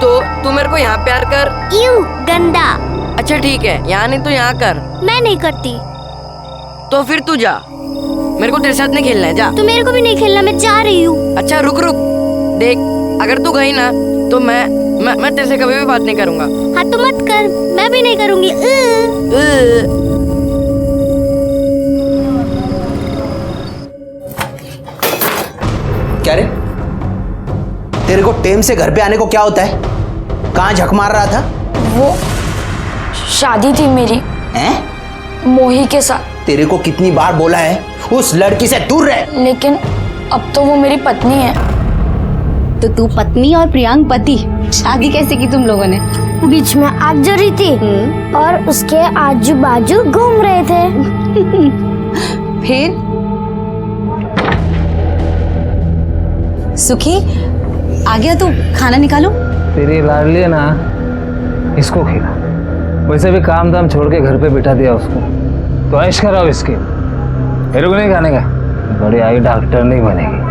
तो तू मेरे को यहाँ प्यार कर। यूं गंदा। अच्छा ठीक है, यहाँ नहीं तो यहाँ कर। मैं नहीं करती। तो फिर तू जा, मेरे को तेरे साथ नहीं खेलना है, जा। तो मेरे को भी नहीं खेलना, मैं जा रही हूँ। अच्छा रुक रुक, देख अगर तू गई ना तो मैं तेरे से कभी भी बात नहीं करूँगा। हाँ तो मत कर, मैं भी नहीं करूँगी। क्या रे, तेरे को टेम से घर पे आने को क्या होता है? कहाँ झक मार रहा था? वो शादी थी मेरी। हैं? मोही के साथ। तेरे को कितनी बार बोला है उस लड़की से दूर रह। लेकिन अब तो वो मेरी पत्नी है। तो तू पत्नी और प्रियांक पति, शादी कैसे की तुम लोगों ने? बीच में आग जल रही थी और उसके आजू बाजू घूम रहे थे। फिर सुखी आ गया, तू खाना निकालो। तेरी लाडली है ना, इसको खिला। वैसे भी काम धाम छोड़ के घर पे बिठा दिया उसको, तो ऐश कराओ इसके। मेरे को नहीं खाने का, बड़ी आई डॉक्टर नहीं बनेगी।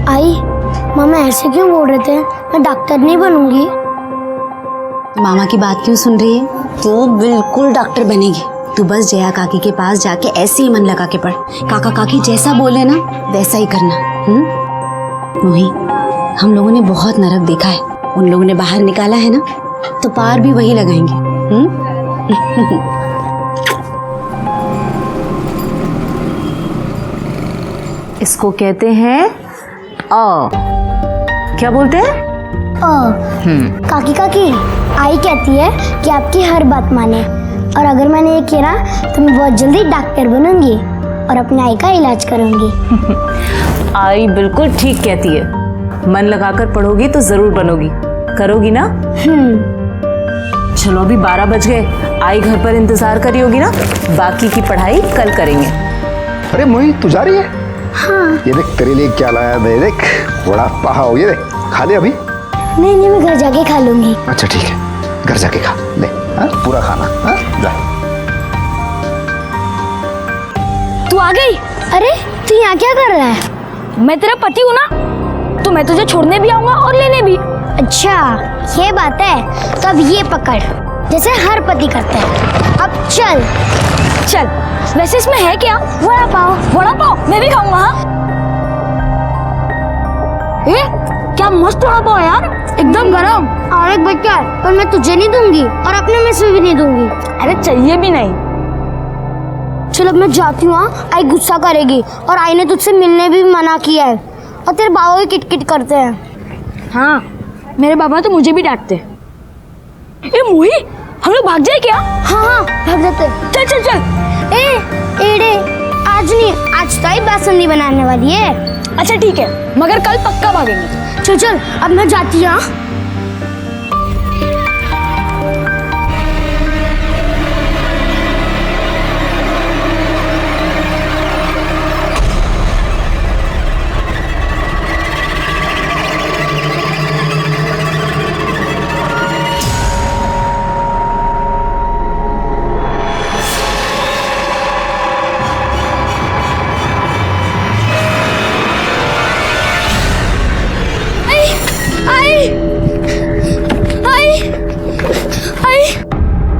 आई, मामा ऐसे क्यों बोल रहे थे? मैं डॉक्टर नहीं बनूंगी। मामा की बात क्यों सुन रही है? तू बिल्कुल डॉक्टर बनेगी। तू बस जया काकी के पास जाके ऐसे ही मन लगा के पढ़। काका काकी जैसा बोले ना वैसा ही करना। मोही, हम लोगों ने बहुत नरक देखा है, उन लोगों ने बाहर निकाला है ना, तो पार भी वही लगाएंगे। इसको कहते हैं क्या बोलते हैं? काकी काकी, आई कहती है कि आपकी हर बात माने, और अगर मैंने ये किया तो मैं बहुत जल्दी डॉक्टर बनूंगी और अपने आई का इलाज करूंगी। आई बिल्कुल ठीक कहती है, मन लगाकर पढ़ोगी तो जरूर बनोगी, करोगी ना? चलो अभी 12 बज गए, आई घर पर इंतजार करी होगी ना, बाकी की पढ़ाई कल करेंगे। अरे मोही, तू जा रही है? हाँ। ये देख तेरे लिए क्या लाया है, देख वड़ा पाव, ये देख खा ले अभी। नहीं नहीं, मैं घर जाके खा लूंगी। अच्छा ठीक है, घर जाके खा ले, हाँ पूरा खाना, हाँ जा। तू आ गई? अरे तू यहाँ क्या कर रहा है? मैं तेरा पति हूँ ना, तो मैं तुझे छोड़ने भी आऊंगा और लेने भी। अच्छा ये बात है, तो अब ये पकड़, जैसे हर पति करता है। अब चल चल। वैसे इसमें है क्या? वड़ा पाव। वड़ा पाव मैं भी खाऊंगा। हाँ? क्या मस्त वड़ा पाव यार, एकदम गरम। और एक बच्चा है, पर मैं तुझे नहीं दूंगी और अपने में से भी नहीं दूंगी। अरे चाहिए भी नहीं। चलो अब मैं जाती हूँ। आई गुस्सा करेगी और आई ने तुझसे मिलने भी मना किया है, और तेरे बाबा भी किटकिट करते हैं। हाँ मेरे बाबा तो मुझे भी डांटते। ए मोही, हम लोग भाग जाए क्या? हाँ हाँ भाग जाते। चल चल चल। एड़े आज नहीं, आज तो ही बासुंदी बनाने वाली है। अच्छा ठीक है, मगर कल पक्का भागेंगे। चल चल अब मैं जाती हूँ।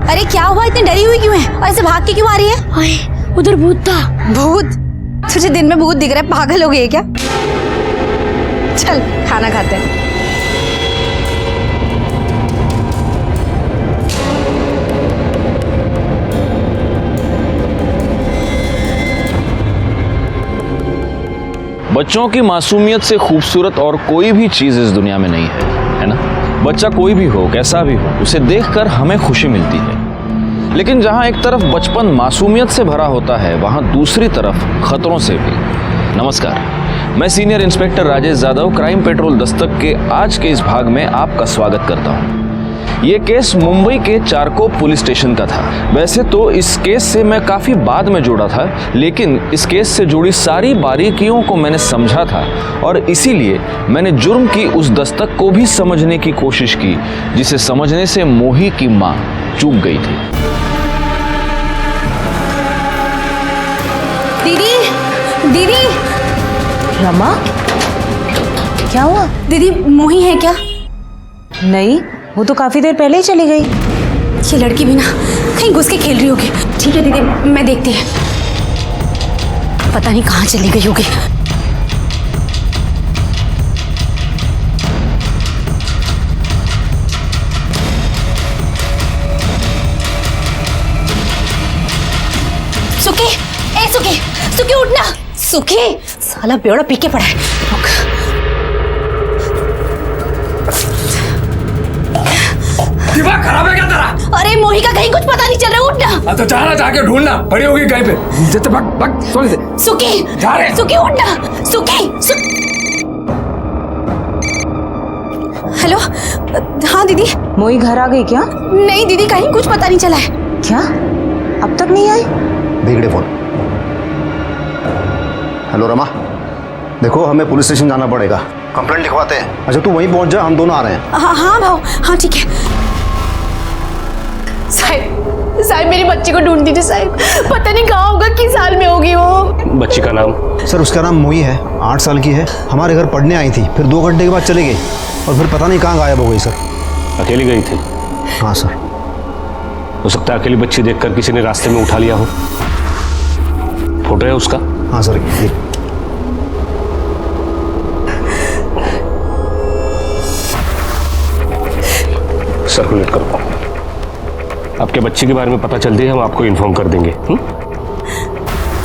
अरे क्या हुआ, इतनी डरी हुई क्यों है और ऐसे भाग के क्यों आ रही है? उधर भूत था। भूत? तुझे दिन में भूत दिख रहा है, पागल हो गई है क्या? चल खाना खाते हैं। बच्चों की मासूमियत से खूबसूरत और कोई भी चीज इस दुनिया में नहीं है ना? बच्चा कोई भी हो, कैसा भी हो, उसे देखकर हमें खुशी मिलती है। लेकिन जहां एक तरफ बचपन मासूमियत से भरा होता है, वहां दूसरी तरफ खतरों से भी। नमस्कार, मैं senior inspector Rajesh Yadav crime petrol Dastak के आज के इस भाग में आपका स्वागत करता हूं। ये केस मुंबई के चारकोप पुलिस स्टेशन का था। वैसे तो इस केस से मैं काफ़ी बाद में जुड़ा था, लेकिन इस केस से जुड़ी सारी बारीकियों को मैंने समझा था और इसीलिए मैंने जुर्म की उस दस्तक को भी समझने की कोशिश की, जिसे समझने से मोही की माँ चूक गई थी। दीदी, दीदी। रमा, क्या हुआ? दीदी मोही है क्या? नहीं, वो तो काफी देर पहले ही चली गई। ये लड़की भी ना कहीं घुस के खेल रही होगी। ठीक है दीदी, मैं देखती है, पता नहीं कहाँ चली गई होगी। सुखी, ए सुखी, सुखी उठना। सुखी, साला बेवड़ा पी के पड़ा है। दिमाग खराब है क्या तेरा? अरे मोही का कहीं कुछ पता नहीं चल रहा, उठना। तो जाना, जाके ढूंढना, पड़ी होगी कहीं पे। तो भग भग, सोने दे। सुखी, जा रहे। सुखी उठना, सुखी। हेलो, हाँ दीदी। मोही घर आ गई क्या? नहीं दीदी, कहीं कुछ पता नहीं चला है। क्या? अब तक नहीं आई? बिगड़े फोन। हेलो रमा, देखो हमें पुलिस स्टेशन जाना पड़ेगा, कंप्लेंट लिखवाते हैं। अच्छा तू वहीं पहुंच जा, हम दोनों आ रहे हैं। हाँ हाँ भाव, हाँ ठीक है। साहब, साहब मेरी बच्ची को ढूंढ दीजिए साहब, पता नहीं कहाँ होगा, किस हाल में होगी वो। बच्ची का नाम? सर उसका नाम मोही है, 8 साल की है। हमारे घर पढ़ने आई थी, फिर 2 घंटे के बाद चली गई और फिर पता नहीं कहाँ गायब हो गई सर। अकेली गई थी? हाँ सर। हो सकता है अकेली बच्ची देखकर किसी ने रास्ते में उठा लिया हो। फोटो है उसका? हाँ सर। सर्कुलेट करो। आपके बच्चे के बारे में पता चलती है, हम आपको इन्फॉर्म कर देंगे।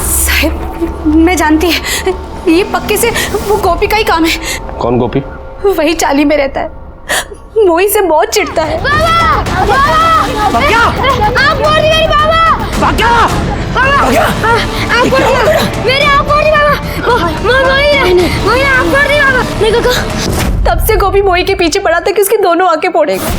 साहब मैं जानती है, ये पक्के से वो गोपी का ही काम है। कौन गोपी? वही चाली में रहता है, मोही से बहुत चिढ़ता है। बाबा, बाबा, क्या? आप बोल रही बाबा। क्या? आप बोल रही, मेरे आप बोल रही बाबा। मोही आप बोल रही बाबा। नहीं काका। तब से गोपी मोही के पीछे पड़ा था कि उसकी दोनों आंखें फोड़ेगा।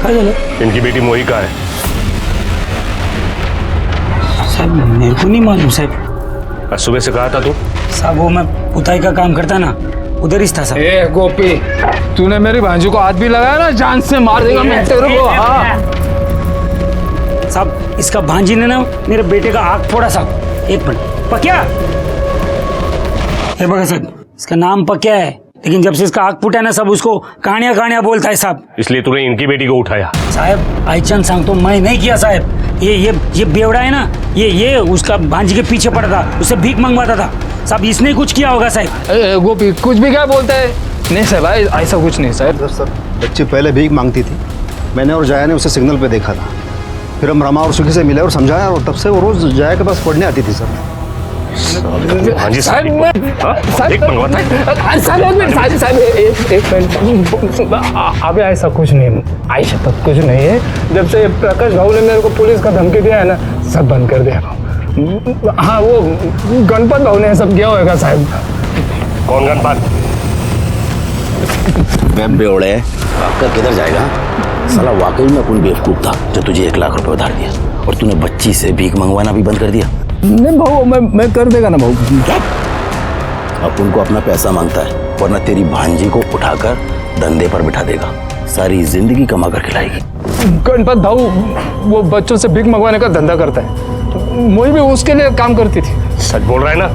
इनकी बेटी मोही कहाँ है? साहब मेरे को नहीं मालूम साहब। आज सुबह से कहा था तू? साहब वो मैं पुताई का काम करता ना, उधर ही था साहब। ए गोपी, तूने मेरी भांजी को हाथ भी लगाया ना, जान से मार देगा मैं तेरे को। हाँ साहब इसका भांजी ने ना मेरे बेटे का आँख फोड़ा साहब। एक मिनट, पक्या है बगा साहब, इसका नाम पक्या है, लेकिन जब से इसका आँख फूटा ना सब उसको कहानियां कहानियां बोलता है साहब। इसलिए तूने इनकी बेटी को उठाया? साहब आईचंद सांग तो मैं नहीं किया साहब, ये बेवड़ा है ना, ये उसका भांजी के पीछे पड़ा था, उससे भीख मंगवाता था साहब, इसने कुछ किया होगा साहब। गोपी कुछ भी क्या बोलता है? नहीं साहब ऐसा कुछ नहीं साहब। सर बच्ची पहले भीख मांगती थी, मैंने और जाया ने उसे सिग्नल पे देखा था, फिर हम रमा और सुखी से मिले और समझाया, और तब से वो रोज जाया के पास पढ़ने आती थी सर। भांजी साहब अबे ऐसा कुछ नहीं, ऐसा तक कुछ नहीं है। जब से प्रकाश भाऊ ने मेरे को पुलिस का धमकी दिया है ना, सब बंद कर दिया। हाँ वो गणपत भाऊ ने सब किया होगा साहब। कौन गणपत? मैं बेवड़े आपका किधर जाएगा? साला वाकई में कौन बेवकूफ था जो तुझे 1 लाख रुपए उधार दिया, और तूने बच्ची से भीख मंगवाना भी बंद कर दिया? नहीं भाऊ मैं कर देगा ना भाऊ। अब उनको अपना पैसा मांगता है, वरना तेरी भांजी को उठाकर धंधे पर बिठा देगा, सारी जिंदगी कमा कर खिलाएगी। गणपत भाऊ वो बच्चों से भीख मंगवाने का धंधा करता है, मोही भी उसके लिए काम करती थी। सच बोल रहा है ना?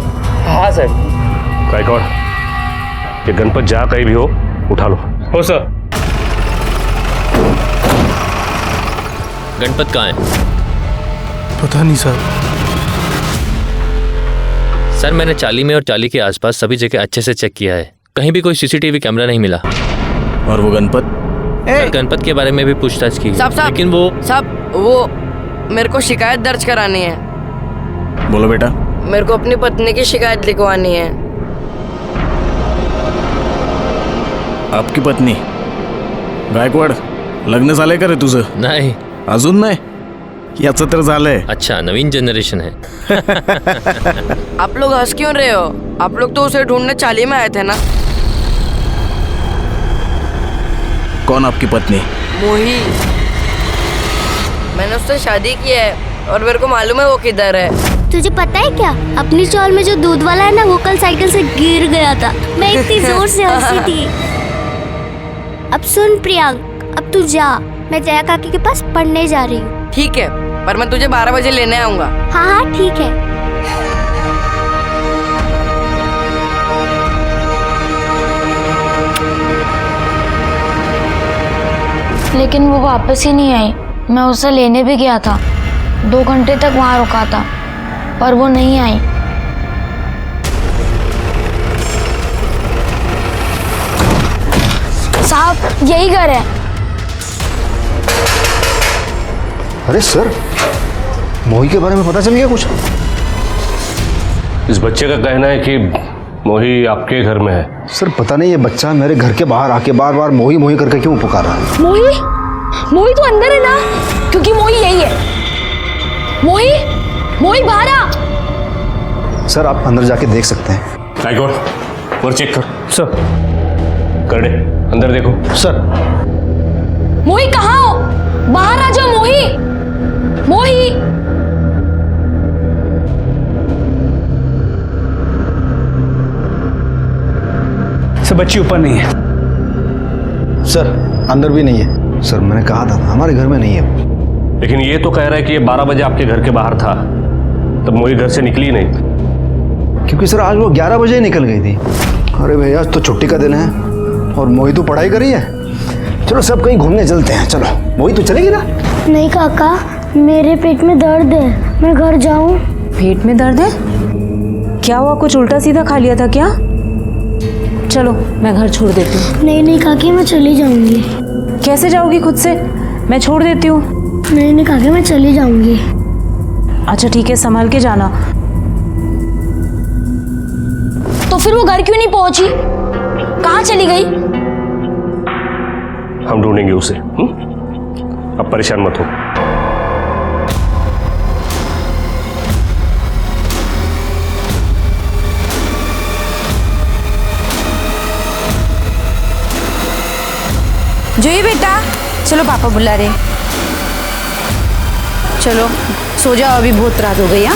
हाँ सर। गायकवाड़, ये गणपत जहाँ कहीं भी हो उठा लो। हो सर। गणपत कहाँ है? पता नहीं सर। सर मैंने चाली में और चाली के आसपास सभी जगह अच्छे से चेक किया है, कहीं भी कोई सीसीटीवी कैमरा नहीं मिला। और वो गणपत? सर गणपत के बारे में भी पूछताछ की, लेकिन वो मेरे को शिकायत दर्ज करानी है। बोलो बेटा। मेरे को अपनी पत्नी की शिकायत लिखवानी है। आपकी पत्नी? गायकवाड लग्न झालंय का रे तुझं? नाही अजून नाही? याचं तर झालंय। अच्छा नवीन जनरेशन है। आप लोग हंस क्यों रहे हो? आप लोग तो उसे ढूंढने चाली में आए थे ना। कौन आपकी पत्नी? मोही। मैंने उससे शादी की है और मेरे को मालूम है वो किधर है। तुझे पता है क्या, अपनी चौल में जो दूध वाला है ना, वो कल साइकिल से गिर गया था, मैं इतनी जोर से हंसी थी। अब सुन प्रियांक, अब तू जा, मैं जया काकी के पास पढ़ने जा रही हूँ। ठीक है, पर मैं तुझे 12 बजे लेने आऊंगा। हाँ हाँ ठीक है। लेकिन वो वापस ही नहीं आई। मैं उसे लेने भी गया था, 2 घंटे तक वहाँ रुका था, पर वो नहीं आई। साहब यही घर है। अरे सर, मोही के बारे में पता चल गया कुछ? इस बच्चे का कहना है कि मोही आपके घर में है। सर पता नहीं ये बच्चा मेरे घर के बाहर आके बार बार मोही मोही करके क्यों पुकार रहा है। मोही तो अंदर है ना, क्योंकि मोही यही है। मोही बाहर आ। सर आप अंदर जाके देख सकते हैं। गायकवाड और चेक कर। सर कर दे, अंदर देखो। सर मोही कहाँ हो? बाहर आ जाओ। मोही सब बच्ची ऊपर नहीं है। सर अंदर भी नहीं है। सर मैंने कहा था हमारे घर में नहीं है। लेकिन ये तो कह रहा है कि ये 12 बजे आपके घर के बाहर था, तब मोही घर से निकली नहीं। क्योंकि सर आज वो 11 बजे ही निकल गई थी। अरे भैया आज तो छुट्टी का दिन है और मोही तो पढ़ाई कर रही है। चलो सब कहीं घूमने चलते हैं। चलो मोही तो चलेगी ना? नहीं काका, मेरे पेट में दर्द है, मैं घर जाऊं। पेट में दर्द है? क्या हुआ, कुछ उल्टा सीधा खा लिया था क्या? चलो मैं घर छोड़ देती हूँ। नहीं काकी, मैं चली जाऊंगी। कैसे जाओगी खुद से? मैं छोड़ देती हूँ। नहीं काकी, मैं चली जाऊंगी। अच्छा ठीक है, संभाल के जाना। तो फिर वो घर क्यों नहीं पहुंची? कहाँ चली गई? हम ढूंढेंगे उसे। अब परेशान मत हो। जूही बेटा चलो पापा बुला रहे। चलो सो जाओ, अभी बहुत रात हो गई। हाँ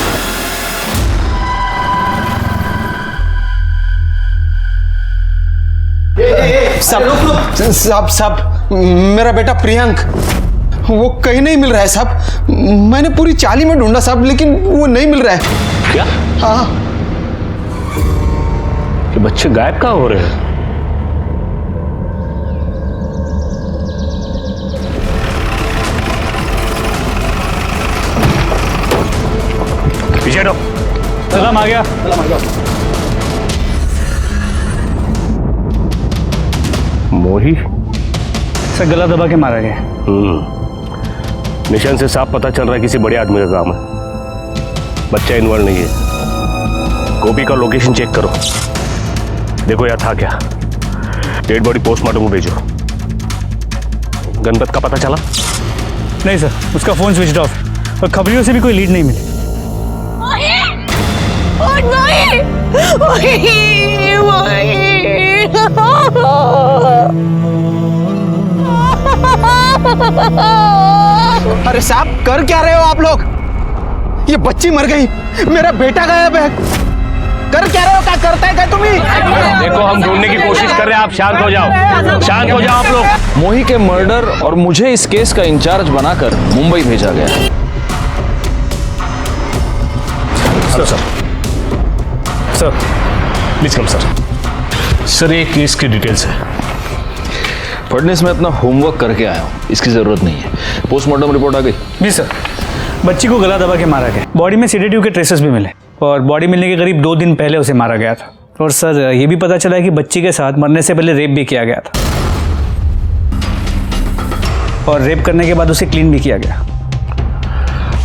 साहब मेरा बेटा प्रियंक वो कहीं नहीं मिल रहा है साहब। मैंने पूरी चाली में ढूंढा साहब, लेकिन वो नहीं मिल रहा है। क्या? हाँ। ये बच्चे गायब कहाँ हो रहे हैं? पीछे हटो। सलाम आ गया। मोही सर गला दबा के मारा गया। निशान से साफ पता चल रहा है किसी बड़े आदमी का काम है। बच्चा इन्वॉल्व नहीं है। गोपी का लोकेशन चेक करो, देखो यहाँ था क्या। डेड बॉडी पोस्टमार्टम को भेजो। गणपत का पता चला? नहीं सर, उसका फोन स्विच ऑफ और खबरियों से भी कोई लीड नहीं मिली। अरे साहब कर क्या रहे हो आप लोग? ये बच्ची मर गई, मेरा बेटा गायब है। कर क्या रहे हो? क्या करता है क्या तुम्हें? देखो हम ढूंढने की कोशिश कर रहे हैं, आप शांत हो जाओ। शांत हो जाओ आप लोग। मोही के मर्डर और मुझे इस केस का इंचार्ज बनाकर मुंबई भेजा गया। Sir please come sir. ये केस की डिटेल्स है। फडनेस में अपना होमवर्क करके आया हूँ, इसकी जरूरत नहीं है। पोस्टमार्टम रिपोर्ट आ गई? जी सर, बच्ची को गला दबा के मारा गया। बॉडी में सेडेटिव के ट्रेसेस भी मिले और बॉडी मिलने के करीब 2 दिन पहले उसे मारा गया था। और सर ये भी पता चला है कि बच्ची के साथ मरने से पहले रेप भी किया गया था और रेप करने के बाद उसे क्लीन भी किया गया।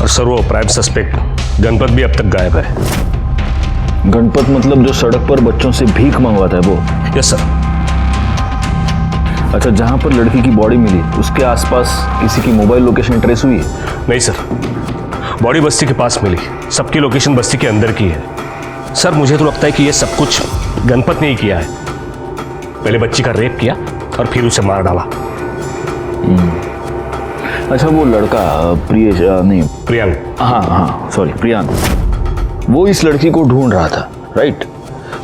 और सर वो प्राइम सस्पेक्ट गणपत भी अब तक गायब है। गणपत मतलब जो सड़क पर बच्चों से भीख मंगवाता है वो? Yes sir. अच्छा, जहां पर लड़की की बॉडी मिली उसके आसपास किसी की मोबाइल लोकेशन ट्रेस हुई है? नहीं सर, बॉडी बस्ती के पास मिली, सबकी लोकेशन बस्ती के अंदर की है। सर मुझे तो लगता है कि ये सब कुछ गणपत ने ही किया है। पहले बच्ची का रेप किया और फिर उसे मार डाला। अच्छा, वो लड़का प्रियंक, हाँ सॉरी प्रियंक, वो इस लड़की को ढूंढ रहा था, राइट?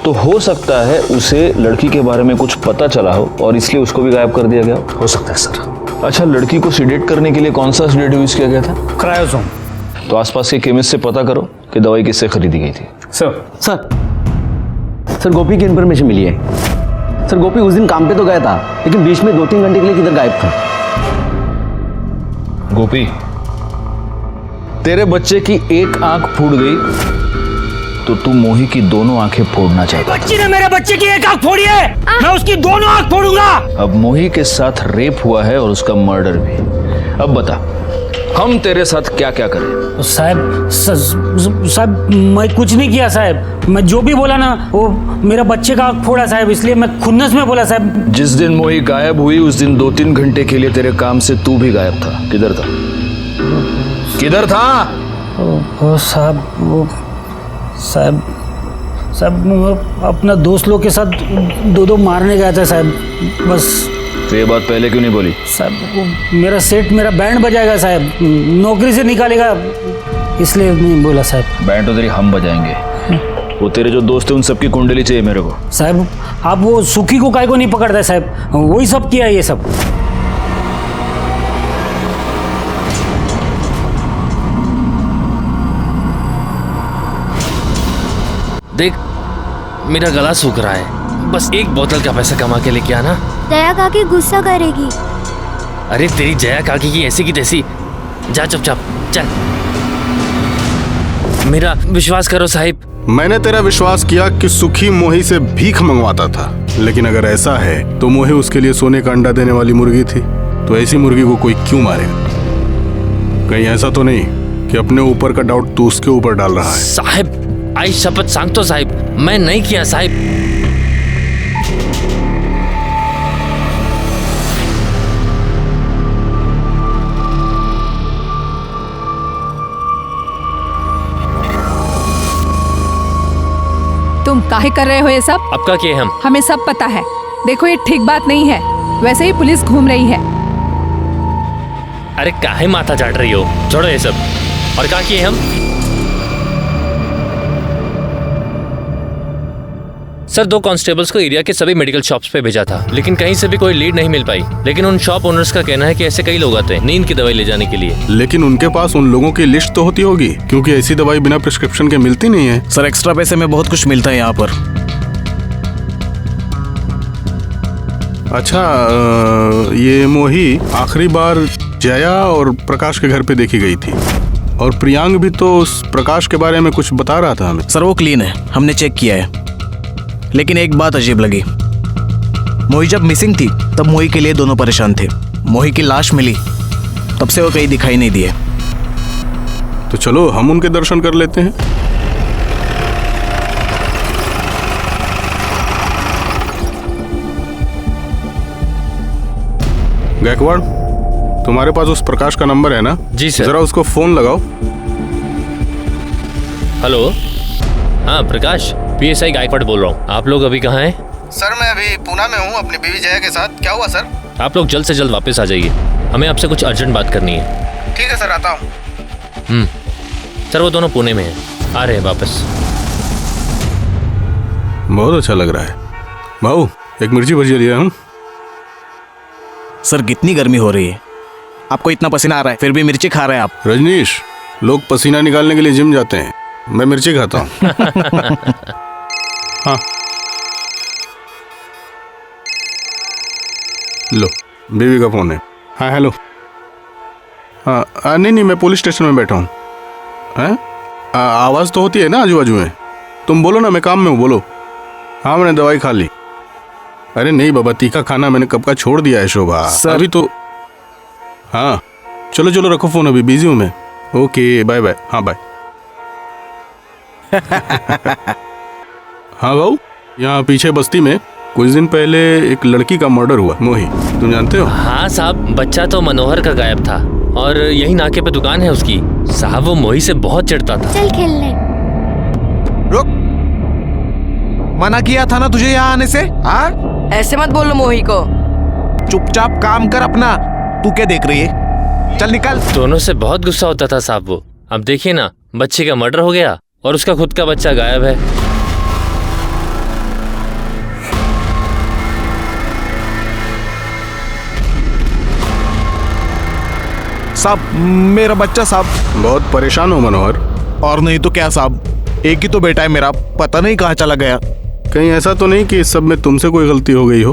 तो हो सकता है उसे लड़की के बारे में कुछ पता चला हो और इसलिए उसको भी गायब कर दिया गया हो सकता है सर। अच्छा, लड़की को सीडेट करने के लिए कौन सा सीडेटिव यूज किया गया था? क्रायोसोम। तो आसपास के केमिस्ट से पता करो कि दवाई किससे खरीदी गई थी। सर गोपी की इन्फॉर्मेशन मिली है। सर गोपी उस दिन काम पे तो गया था, लेकिन बीच में 2-3 घंटे के लिए किधर गायब था। गोपी, तेरे बच्चे की एक आंख फूट गई तो तू मोही की दोनों आंखें फोड़ना चाहता था। बच्ची ने मेरे बच्चे की एक आंख फोड़ी है, मैं उसकी दोनों आंख फोड़ूंगा। अब मोही के साथ रेप हुआ है और उसका मर्डर भी। अब बता, हम तेरे साथ क्या क्या करें? साहब मैं कुछ नहीं किया साहब। मैं जो भी बोला ना वो मेरा बच्चे का आंख फोड़ा साहब, इसलिए मैं खुन्नस में बोला साहब। जिस दिन मोही गायब हुई उस दिन 2-3 घंटे के लिए तेरे काम से तू भी गायब था। किधर था? किधर था? वो साहब अपना दोस्त लोग के साथ दो मारने गया था साहब। बस तो ये बात पहले क्यों नहीं बोली? साहब मेरा सेठ मेरा बैंड बजाएगा साहब, नौकरी से निकालेगा, इसलिए नहीं बोला साहब। बैंड तो तेरी हम बजाएंगे। वो तेरे जो दोस्त है उन सबकी कुंडली चाहिए मेरे को। साहब आप वो सुखी को काहे को नहीं पकड़ता साहब, वही सब किया ये सब। देख मेरा गला सूख रहा है, बस एक बोतल का पैसा कमा के लेके आना। जया काकी गुस्सा करेगी। अरे तेरी जया काकी की ऐसी की तैसी, जा चुपचाप चल। मेरा विश्वास करो साहिब। मैंने तेरा विश्वास किया कि सुखी मोही से भीख मंगवाता था, लेकिन अगर ऐसा है तो मोही उसके लिए सोने का अंडा देने वाली मुर्गी थी। तो ऐसी मुर्गी को कोई क्यों मारेगा? कहीं ऐसा तो नहीं कि अपने ऊपर का डाउट तू उसके ऊपर डाल रहा है? साहिब आई शपथ सांगतो साहिब, मैं नहीं किया साहिब। तुम काहे कर रहे हो ये सब? अब का किए हम? हमें सब पता है। देखो ये ठीक बात नहीं है, वैसे ही पुलिस घूम रही है। अरे काहे माथा चाट रही हो, छोड़ो ये सब। और कहाँ किए हम? सर 2 कांस्टेबल्स को एरिया के सभी मेडिकल शॉप्स पे भेजा था, लेकिन कहीं से भी कोई लीड नहीं मिल पाई। लेकिन उन शॉप ओनर्स का कहना है कि ऐसे कई लोग आते हैं नींद की दवाई ले जाने के लिए। लेकिन उनके पास उन लोगों की लिस्ट तो होती होगी, क्योंकि ऐसी दवाई बिना प्रिस्क्रिप्शन के मिलती नहीं है। सर एक्स्ट्रा पैसे में बहुत कुछ मिलता है यहाँ पर। अच्छा, ये मोही आखिरी बार जया और प्रकाश के घर पे देखी गई थी, और प्रियांक भी तो उस प्रकाश के बारे में कुछ बता रहा था हमें। सर वो क्लीन है, हमने चेक किया है। लेकिन एक बात अजीब लगी, मोही जब मिसिंग थी तब मोही के लिए दोनों परेशान थे। मोही की लाश मिली तब से वो कहीं दिखाई नहीं दिए। तो चलो हम उनके दर्शन कर लेते हैं। गायकवाड़, तुम्हारे पास उस प्रकाश का नंबर है ना? जी सर। जरा उसको फोन लगाओ। हेलो, हाँ प्रकाश, PSI गायकवाड़ बोल रहा हूँ। आप लोग अभी कहाँ हैं? सर मैं अभी पूना में हूँ अपनी बीवी जया के साथ। क्या हुआ सर? आप लोग जल्द से जल्द वापस आ जाइए, हमें आपसे कुछ अर्जेंट बात करनी है। ठीक है सर, आता हूँ। सर वो दोनों पुणे में हैं, आ रहे हैं वापस। बहुत अच्छा लग रहा है। भाऊ, एक मिर्ची भजिया लिया हूँ। सर कितनी गर्मी हो रही है, आपको इतना पसीना आ रहा है फिर भी मिर्ची खा रहे हैं आप। रजनीश, लोग पसीना निकालने के लिए जिम जाते हैं, मैं मिर्ची खाता हूँ। हाँ लो, बीवी का फोन है। हाँ हेलो। हाँ नहीं, मैं पुलिस स्टेशन में बैठा हूँ। हैं? आवाज़ तो होती है ना आजू बाजू में। तुम बोलो ना, मैं काम में हूँ, बोलो। हाँ मैंने दवाई खा ली। अरे नहीं बाबा, तीखा खाना मैंने कब का छोड़ दिया है शोभा। अभी तो हाँ चलो चलो रखो फोन, अभी बिजी हूँ मैं। Okay bye bye. हाँ बाय। हाँ भाऊ, यहाँ पीछे बस्ती में कुछ दिन पहले एक लड़की का मर्डर हुआ। मोही, तुम जानते हो? हाँ साहब, बच्चा तो मनोहर का गायब था और यही नाके पे दुकान है उसकी। साहब वो मोही से बहुत चिढ़ता था। चल खेलने। रुक, मना किया था ना तुझे यहाँ आने से? हाँ ऐसे मत बोलो मोही को। चुपचाप काम कर अपना। तू क्या देख रही है? चल निकल। दोनों से बहुत गुस्सा होता था साहब वो। अब देखिए ना, बच्चे का मर्डर हो गया और उसका खुद का बच्चा गायब है। साहब मेरा बच्चा साहब। बहुत परेशान हो मनोहर? और नहीं तो क्या साहब, एक ही तो बेटा है मेरा, पता नहीं कहाँ चला गया। कहीं ऐसा तो नहीं कि इस सब में तुमसे कोई गलती हो गई हो?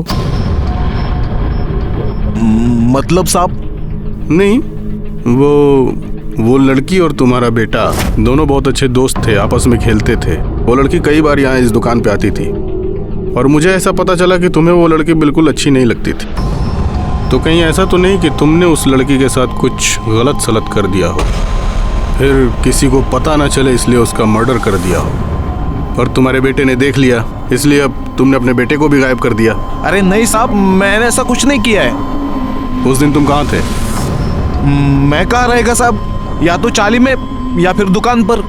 मतलब साहब? नहीं, वो लड़की और तुम्हारा बेटा दोनों बहुत अच्छे दोस्त थे, आपस में खेलते थे। वो लड़की कई बार यहाँ इस दुकान पे आती थी और मुझे ऐसा पता चला कि तुम्हें वो लड़की बिल्कुल अच्छी नहीं लगती थी। तो कहीं ऐसा तो नहीं कि तुमने उस लड़की के साथ कुछ गलत सलत कर दिया हो, फिर किसी को पता ना चले इसलिए उसका मर्डर कर दिया हो, और तुम्हारे बेटे ने देख लिया इसलिए अब तुमने अपने बेटे को भी गायब कर दिया? अरे नहीं साहब, मैंने ऐसा कुछ नहीं किया है। उस दिन तुम कहाँ थे? मैं कहाँ रहेगा साहब, या तो चाली में या फिर दुकान पर।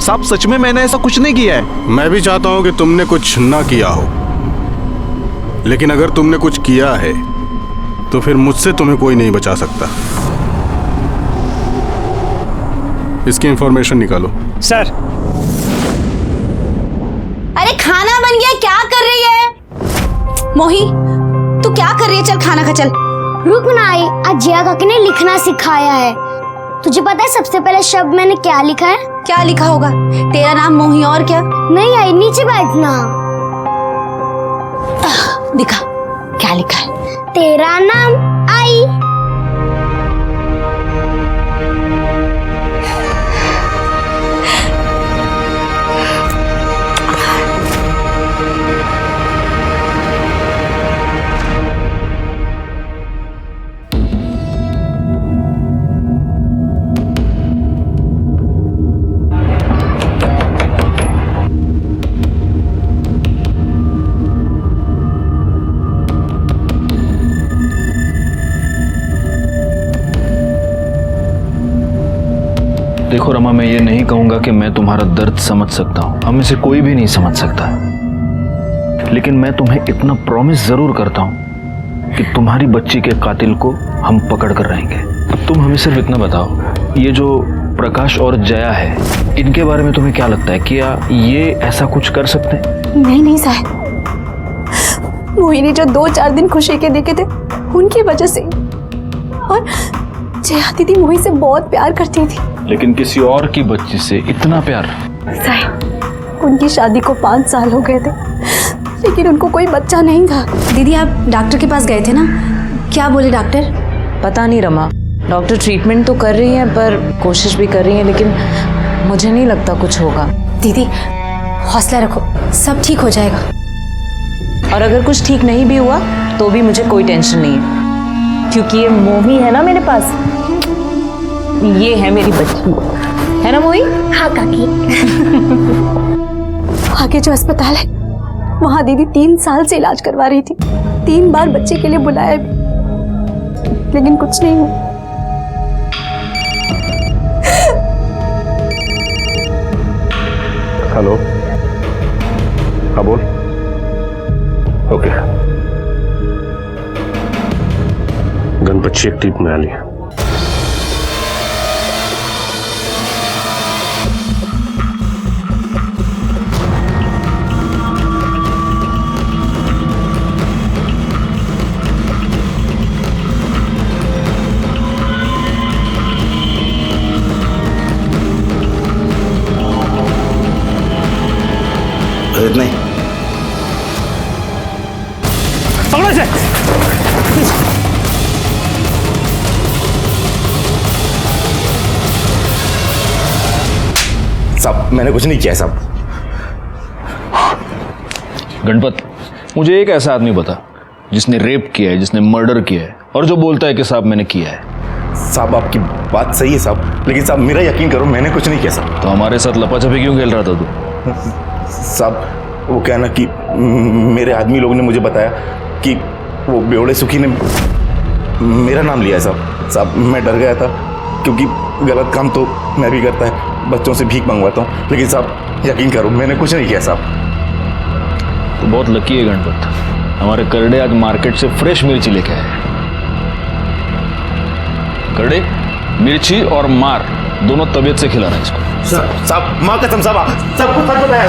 साहब सच में मैंने ऐसा कुछ नहीं किया है। मैं भी चाहता हूँ कि तुमने कुछ ना किया हो, लेकिन अगर तुमने कुछ किया है तो फिर मुझसे तुम्हें कोई नहीं बचा सकता। इसकी इंफॉर्मेशन निकालो। सर। अरे खाना बन गया, क्या कर रही है? मोही तू क्या कर रही है? चल खाना खा चल। रुक ना आई, आज जिया काकी ने लिखना सिखाया है। तुझे पता है सबसे पहले शब्द मैंने क्या लिखा है? क्या लिखा होगा? तेरा नाम मोही और क्या? नहीं आई, नीचे बैठना। दिखा क्या लिखा है? तेरा नाम आई। देखो रमा, मैं ये नहीं कहूंगा कि मैं तुम्हारा दर्द समझ सकता हूं, हम में से कोई भी नहीं समझ सकता, लेकिन मैं तुम्हें इतना प्रॉमिस जरूर करता हूं कि तुम्हारी बच्ची के कातिल को हम पकड़ कर रहेंगे। तुम हमें सिर्फ इतना बताओ, ये जो प्रकाश और जया है, इनके बारे में तुम्हें क्या लगता है? क्या ये ऐसा कुछ कर सकते हैं? नहीं साहब, मोहिनी जो 2-4 दिन खुशी के देखे थे उनकी वजह से, और जया दीदी मोही से बहुत प्यार करती थी। लेकिन किसी और की बच्ची से इतना प्यार? साहब, उनकी शादी को 5 साल हो गए थे, लेकिन उनको कोई बच्चा नहीं था। दीदी आप डॉक्टर के पास गए थे ना, क्या बोले डॉक्टर? पता नहीं रमा, डॉक्टर ट्रीटमेंट तो कर रही है पर कोशिश भी कर रही है, लेकिन मुझे नहीं लगता कुछ होगा। दीदी हौसला रखो, सब ठीक हो जाएगा। और अगर कुछ ठीक नहीं भी हुआ तो भी मुझे कोई टेंशन नहीं है, क्योंकि ये मोही है ना मेरे पास, ये है मेरी बच्ची, है ना मोही? हाँ काकी। आगे जो अस्पताल है वहाँ दीदी 3 साल से इलाज करवा रही थी, 3 बार बच्चे के लिए बुलाया भी, लेकिन कुछ नहीं हुआ। हेलो, हाँ बोल। ओके, गणपत एक ट्रिप में आ लिया। नहीं पकड़ो से। साहब मैंने कुछ नहीं किया साहब। गणपत, मुझे एक ऐसा आदमी बता जिसने रेप किया है, जिसने मर्डर किया है, और जो बोलता है कि साहब मैंने किया है। साहब आपकी बात सही है साहब, लेकिन साहब मेरा यकीन करो मैंने कुछ नहीं किया साहब। तो हमारे साथ लपाछपी क्यों खेल रहा था तू? साहब वो क्या ना कि मेरे आदमी लोगों ने मुझे बताया कि वो बेवड़े सुखी ने मेरा नाम लिया है साहब। साहब मैं डर गया था, क्योंकि गलत काम तो मैं भी करता है, बच्चों से भीख मंगवाता हूँ, लेकिन साहब यकीन करो मैंने कुछ नहीं किया साहब। तो बहुत लकी है गणपत, हमारे करड़े आज मार्केट से फ्रेश मिर्ची लेके आए। करड़े, मिर्ची और मार दोनों तबीयत से खिलाना इसको। साहब माँ कसम साहब, सबको सच बताया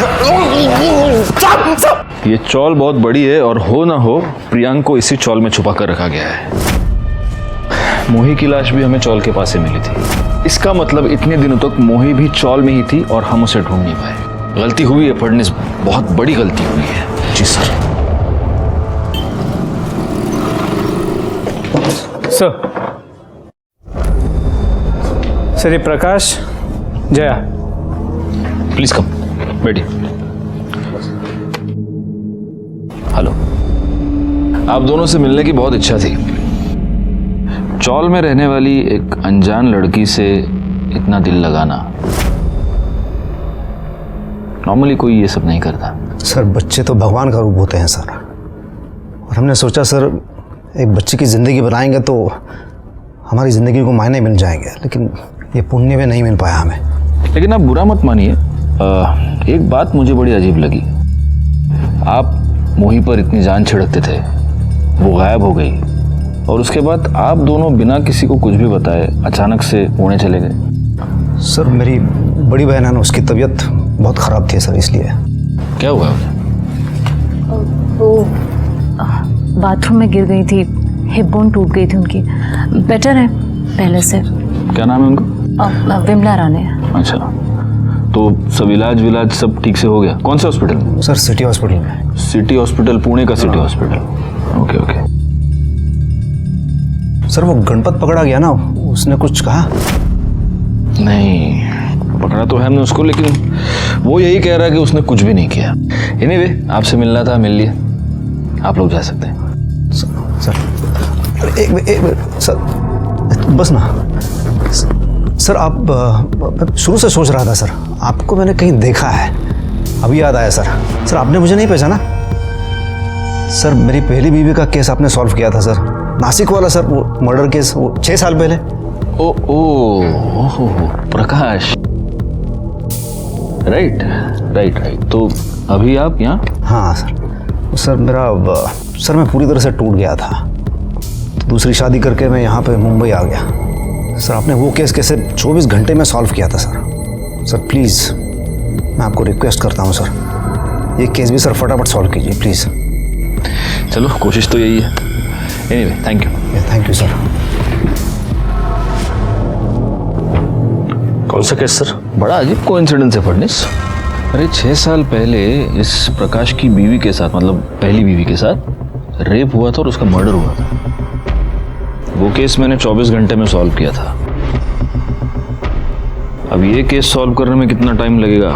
साहब। ये चौल बहुत बड़ी है और हो ना हो प्रियांक को इसी चौल में छुपा कर रखा गया है। मोही की लाश भी हमें चौल के पास से मिली थी, इसका मतलब इतने दिनों तक मोही भी चौल में ही थी और हम उसे ढूंढ नहीं पाए। गलती हुई है फडनिस, बहुत बड़ी गलती हुई है। जी सर। सर ये प्रकाश, जया, प्लीज कम, बैठिए। हेलो, आप दोनों से मिलने की बहुत इच्छा थी। चौल में रहने वाली एक अनजान लड़की से इतना दिल लगाना, नॉर्मली कोई ये सब नहीं करता। सर बच्चे तो भगवान का रूप होते हैं सर, और हमने सोचा सर एक बच्चे की ज़िंदगी बनाएंगे तो हमारी ज़िंदगी को मायने मिल जाएंगे, लेकिन ये पुण्य में नहीं मिल पाया हमें। लेकिन आप बुरा मत मानिए, एक बात मुझे बड़ी अजीब लगी। आप मोही पर इतनी जान छिड़कते थे, वो गायब हो गई, और उसके बाद आप दोनों बिना किसी को कुछ भी बताए अचानक से पुणे चले गए। सर मेरी बड़ी बहन है ना, उसकी तबीयत बहुत ख़राब थी सर, इसलिए। क्या हुआ उसे? वो बाथरूम में गिर गई थी, हिप बोन टूट गई थी उनकी, बेटर है पहले से। क्या नाम है उनका? विमला राणे। अच्छा, तो सब इलाज विलाज सब ठीक से हो गया? कौन से हॉस्पिटल में? सर सिटी हॉस्पिटल में। सिटी हॉस्पिटल, पुणे का city hospital. Okay okay. Sir वो गणपत पकड़ा गया ना, उसने कुछ कहा? नहीं, पकड़ा तो है हमने उसको, लेकिन वो यही कह रहा है कि उसने कुछ भी नहीं किया। एनीवे, आपसे मिलना था, मिल लिए, आप लोग जा सकते हैं। सर एक सर बस ना सर, आप शुरू से सोच रहा था सर, आपको मैंने कहीं देखा है, अभी याद आया सर। सर आपने मुझे नहीं पहचाना? सर मेरी पहली बीवी का केस आपने सॉल्व किया था सर, नासिक वाला सर, वो मर्डर केस, वो 6 साल पहले। ओ प्रकाश, राइट राइट राइट। तो अभी आप यहाँ? हाँ सर, सर मैं पूरी तरह से टूट गया था, तो दूसरी शादी करके मैं यहाँ पे मुंबई आ गया। सर आपने वो केस कैसे 24 घंटे में सॉल्व किया था सर। सर प्लीज़ मैं आपको रिक्वेस्ट करता हूँ सर, ये केस भी सर फटाफट सॉल्व कीजिए प्लीज़। चलो कोशिश तो यही है। Anyway thank you sir. कौन सा केस सर? बड़ा अजीब कोइंसिडेंस है फडनिस। अरे 6 साल पहले इस प्रकाश की बीवी के साथ, मतलब पहली बीवी के साथ रेप हुआ था और उसका मर्डर हुआ था। वो केस मैंने 24 घंटे में सॉल्व किया था। अब ये केस सॉल्व करने में कितना टाइम लगेगा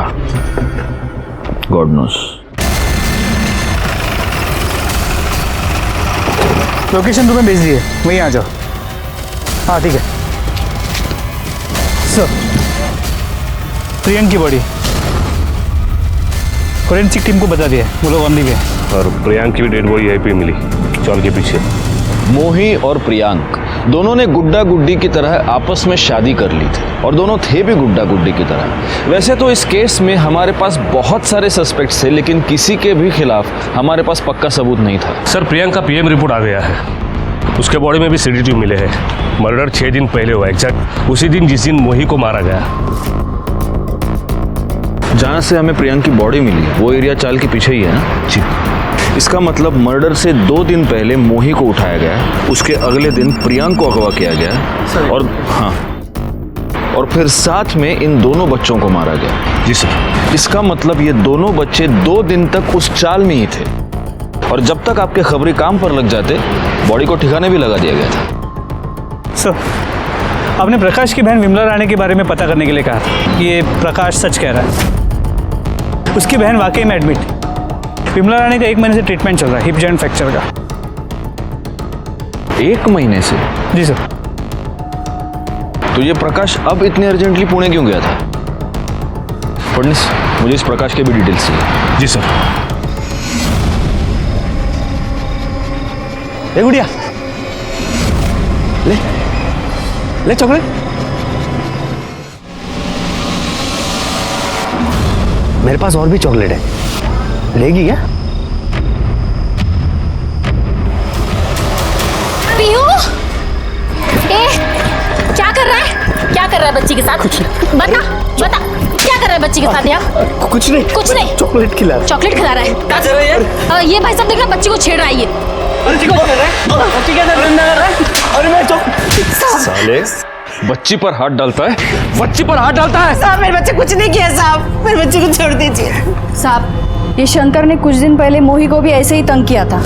गॉड नोस। लोकेशन तुम्हें भेज दिए, वहीं आ जाओ। हाँ ठीक है सर। प्रियंक की बॉडी फोरेंसिक टीम को बता दिया, वो लोग ऑन दी वे। और प्रियांक की भी डेड बॉडी यहीं पे मिली, चौल के पीछे। मोही और प्रियांक दोनों ने गुड्डा गुड्डी की तरह आपस में शादी कर ली थी और दोनों थे भी गुड्डा गुड्डी की तरह। वैसे तो इस केस में हमारे पास बहुत सारे सस्पेक्ट्स थे, लेकिन किसी के भी खिलाफ हमारे पास पक्का सबूत नहीं था। सर प्रियांक का पीएम रिपोर्ट आ गया है, उसके बॉडी में भी सीडीटी मिले हैं। मर्डर 6 दिन पहले हुआ, एग्जैक्ट उसी दिन जिस दिन मोही को मारा गया। जहाँ से हमें प्रियांक की बॉडी मिली वो एरिया चाल के पीछे ही है ना जी। इसका मतलब मर्डर से 2 दिन पहले मोही को उठाया गया, उसके अगले दिन प्रियांक को अगवा किया गया और हाँ, और फिर साथ में इन दोनों बच्चों को मारा गया। जी सर। इसका मतलब ये दोनों बच्चे 2 दिन तक उस चाल में ही थे और जब तक आपके खबरी काम पर लग जाते बॉडी को ठिकाने भी लगा दिया गया था। सर आपने प्रकाश की बहन विमला रानी के बारे में पता करने के लिए कहा था। ये प्रकाश सच कह रहा है, उसकी बहन वाकई में एडमिट थी। विमला रानी का 1 महीने से ट्रीटमेंट चल रहा है, हिप जॉइंट फ्रैक्चर का। 1 महीने से? जी सर। तो ये प्रकाश अब इतने अर्जेंटली पुणे क्यों गया था? फडनिस मुझे इस प्रकाश के भी डिटेल्स चाहिए। जी सर। ए गुड़िया ले चॉकलेट। मेरे पास और भी चॉकलेट है, लेगी क्या? पीहू, क्या कर रहा है? क्या कर रहा है बच्ची के साथ? बता क्या कर रहा है बच्ची के साथ यार? कुछ नहीं चॉकलेट खिला रहा है। क्या कर रहा है? ये भाई साहब देखना बच्ची को छेड़ रहा है ये। बच्ची को छेड़ रहा है? बच्ची के साथ धंधा कर रहा है? अरे मैं साले बच्ची पर हाथ डालता है, बच्ची पर हाथ डालता है। साहब मेरे बच्चे कुछ नहीं किया साहब, मेरे बच्चे को छोड़ दीजिए साहब। ये शंकर ने कुछ दिन पहले मोही को भी ऐसे ही तंग किया था।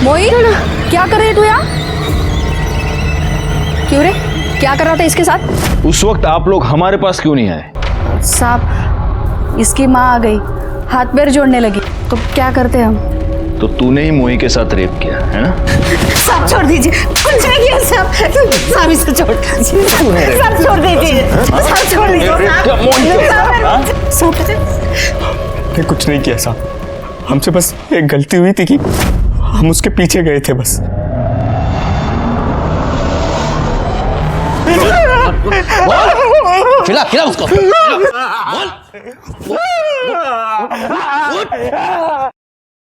मोही क्या कर रही तू यहाँ? क्यों रे, क्या कर रहा था इसके साथ? उस वक्त आप लोग हमारे पास क्यों नहीं आए? साहब इसकी माँ आ गई, हाथ पैर जोड़ने लगी, तो क्या करते हम? तो तूने ही मोही के साथ रेप किया है ना? साहब छोड़ दीजिए, कुछ नहीं किया साहब, साहब इसको छोड़ दीजिए, साहब छोड़ दीजिए, साहब छोड़ दीजिए। मैं कुछ नहीं किया साहब, हमसे बस एक गलती हुई थी कि हम उसके पीछे गए थे बस। खिला उसको।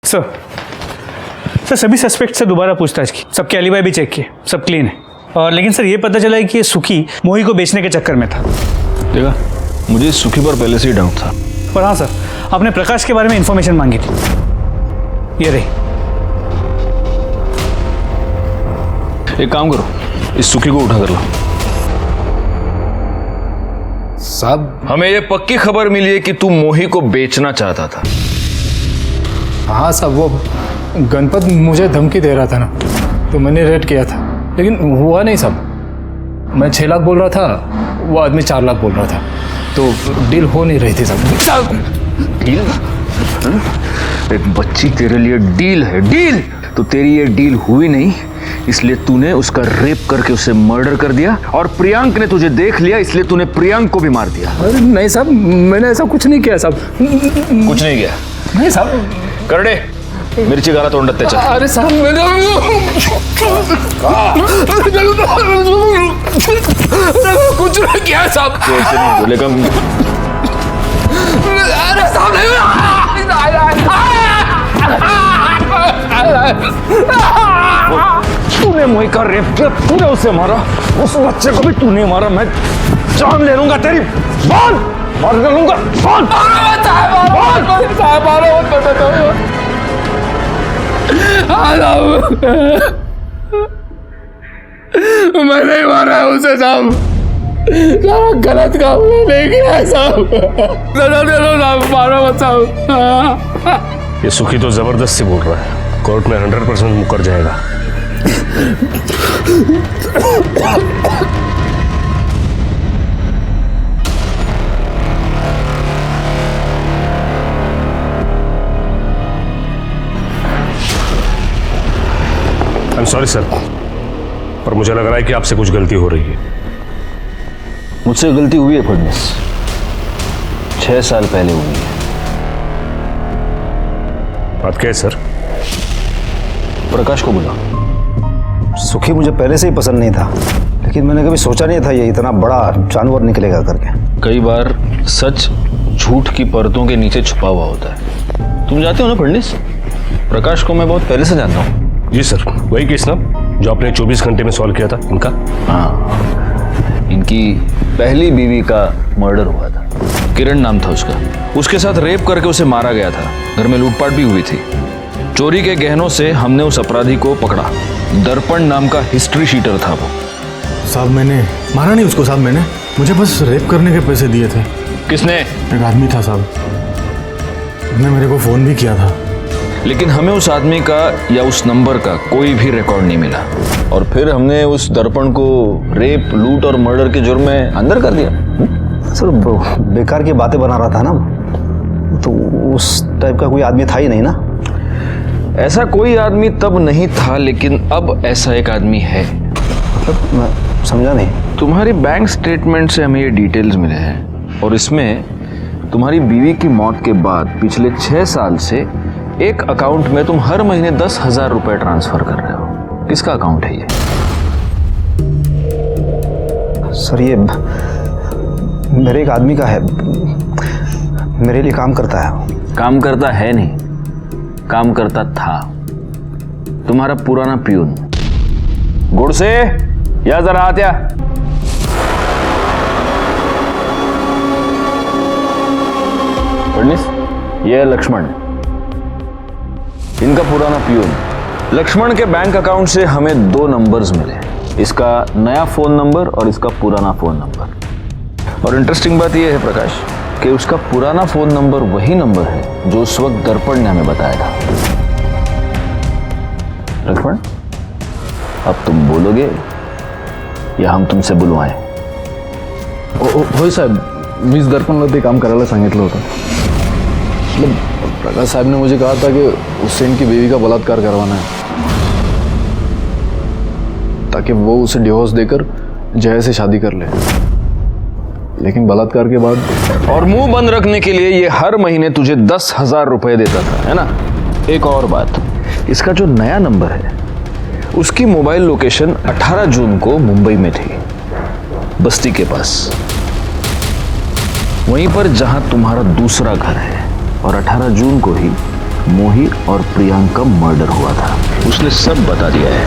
सर सभी सस्पेक्ट से दोबारा पूछताछ की, सबके एलिबाई भी चेक किए, सब क्लीन है। और लेकिन सर ये पता चला है कि ये सुखी मोही को बेचने के चक्कर में था। देखा, मुझे सुखी पर पहले से ही डाउट था। और हाँ सर, आपने प्रकाश के बारे में इंफॉर्मेशन मांगी थी, ये रही। एक काम करो, इस सुखी को उठा कर लो। साहब हमें ये पक्की खबर मिली है कि तू मोही को बेचना चाहता था। हाँ साहब, वो गणपत मुझे धमकी दे रहा था ना, तो मैंने रेड किया था, लेकिन हुआ नहीं साहब। मैं 6 लाख बोल रहा था, वो आदमी 4 लाख बोल रहा था, तो डील हो नहीं रही थी साहब। डील? एक बच्ची तेरे लिए डील है, डील? तो तेरी ये डील हुई नहीं, इसलिए तूने उसका रेप करके उसे मर्डर कर दिया, और प्रियांक ने तुझे देख लिया, इसलिए तूने प्रियांक को भी मार दिया। अरे नहीं साहब, मैंने ऐसा कुछ नहीं किया साहब। कुछ नहीं किया? नहीं साहब। करडे मिर्ची गारा तोंड चल। अरे साहब कुछ नहीं किया साहब। बोलेगा अरे साहब तूने मोही का रेप किया, तूने उसे मारा, उस बच्चे को भी तूने मारा। मैं जान ले लूंगा तेरी, बोल, मार ले लूंगा, बोल। मैं नहीं मारा है उसे साहब, सारा गलत काम नहीं किया है साहब, सजा दे दो साहब, मारो मत साहब। ये सुखी तो जबरदस्ती बोल रहा है, कोर्ट में 100% मुकर जाएगा। आई एम सॉरी सर, पर मुझे लग रहा है कि आपसे कुछ गलती हो रही है। मुझसे गलती हुई है फडणवीस, 6 साल पहले हुई है। बात क्या है सर? प्रकाश को बुला। सुखी मुझे पहले से ही पसंद नहीं था, लेकिन मैंने कभी सोचा नहीं था ये इतना बड़ा जानवर निकलेगा करके। कई बार सच झूठ की परतों के नीचे छुपा हुआ होता है। तुम जानते हो ना फडणवीस, प्रकाश को मैं बहुत पहले से जानता हूँ। जी सर, वही केस ना जो आपने 24 घंटे में सॉल्व किया था इनका? हाँ, इनकी पहली बीवी का मर्डर हुआ था, किरण नाम था उसका। उसके साथ रेप करके उसे मारा गया था। घर में लूटपाट भी हुई थी। चोरी के गहनों से हमने उस अपराधी को पकड़ा। दर्पण नाम का हिस्ट्री शीटर था वो। साहब मैंने मारा नहीं उसको साहब, मैंने मुझे बस रेप करने के पैसे दिए थे। किसने? एक आदमी था साहब, उसने मेरे को फोन भी किया था। लेकिन हमें उस आदमी का या उस नंबर का कोई भी रिकॉर्ड नहीं मिला, और फिर हमने उस दर्पण को रेप, लूट और मर्डर के जुर्म में अंदर कर दिया। सर बेकार की बातें बना रहा था ना, तो उस टाइप का कोई आदमी था ही नहीं ना। ऐसा कोई आदमी तब नहीं था, लेकिन अब ऐसा एक आदमी है। मतलब मैं समझा नहीं। तुम्हारी बैंक स्टेटमेंट से हमें ये डिटेल्स मिले हैं, और इसमें तुम्हारी बीवी की मौत के बाद पिछले 6 साल से एक अकाउंट में तुम हर महीने 10,000 रुपए ट्रांसफर कर रहे हो। किसका अकाउंट है ये? सर ये मेरे एक आदमी का है, मेरे लिए काम करता है। काम करता है नहीं, काम करता था। तुम्हारा पुराना पियून। गुड़ से या जरा आत्या। फडणवीस, ये है लक्ष्मण, इनका पुराना पियून। लक्ष्मण के बैंक अकाउंट से हमें 2 नंबर्स मिले, इसका नया फोन नंबर और इसका पुराना फोन नंबर। और इंटरेस्टिंग बात यह है प्रकाश कि उसका पुराना फोन नंबर वही नंबर है जो उस वक्त दर्पण ने हमें बताया था। लक्ष्मण, अब तुम बोलोगे या हम तुमसे बुलवाएं? होय साहेब, मीच दर्पणला ते काम करायला सांगितलं होतं। मतलब प्रकाश साहब ने मुझे कहा था कि उससे इनकी बीवी का बलात्कार करवाना है, ताकि वो उसे डिवोर्स देकर जय से शादी कर ले। लेकिन बलात्कार के बाद और मुंह बंद रखने के लिए ये हर महीने तुझे 10,000 रुपए देता था, है ना? एक और बात, इसका जो नया नंबर है उसकी मोबाइल लोकेशन 18 जून को मुंबई में थी, बस्ती के पास, वहीं पर जहां तुम्हारा दूसरा घर है। और 18 जून को ही मोही और प्रियांक का मर्डर हुआ था। उसने सब बता दिया है।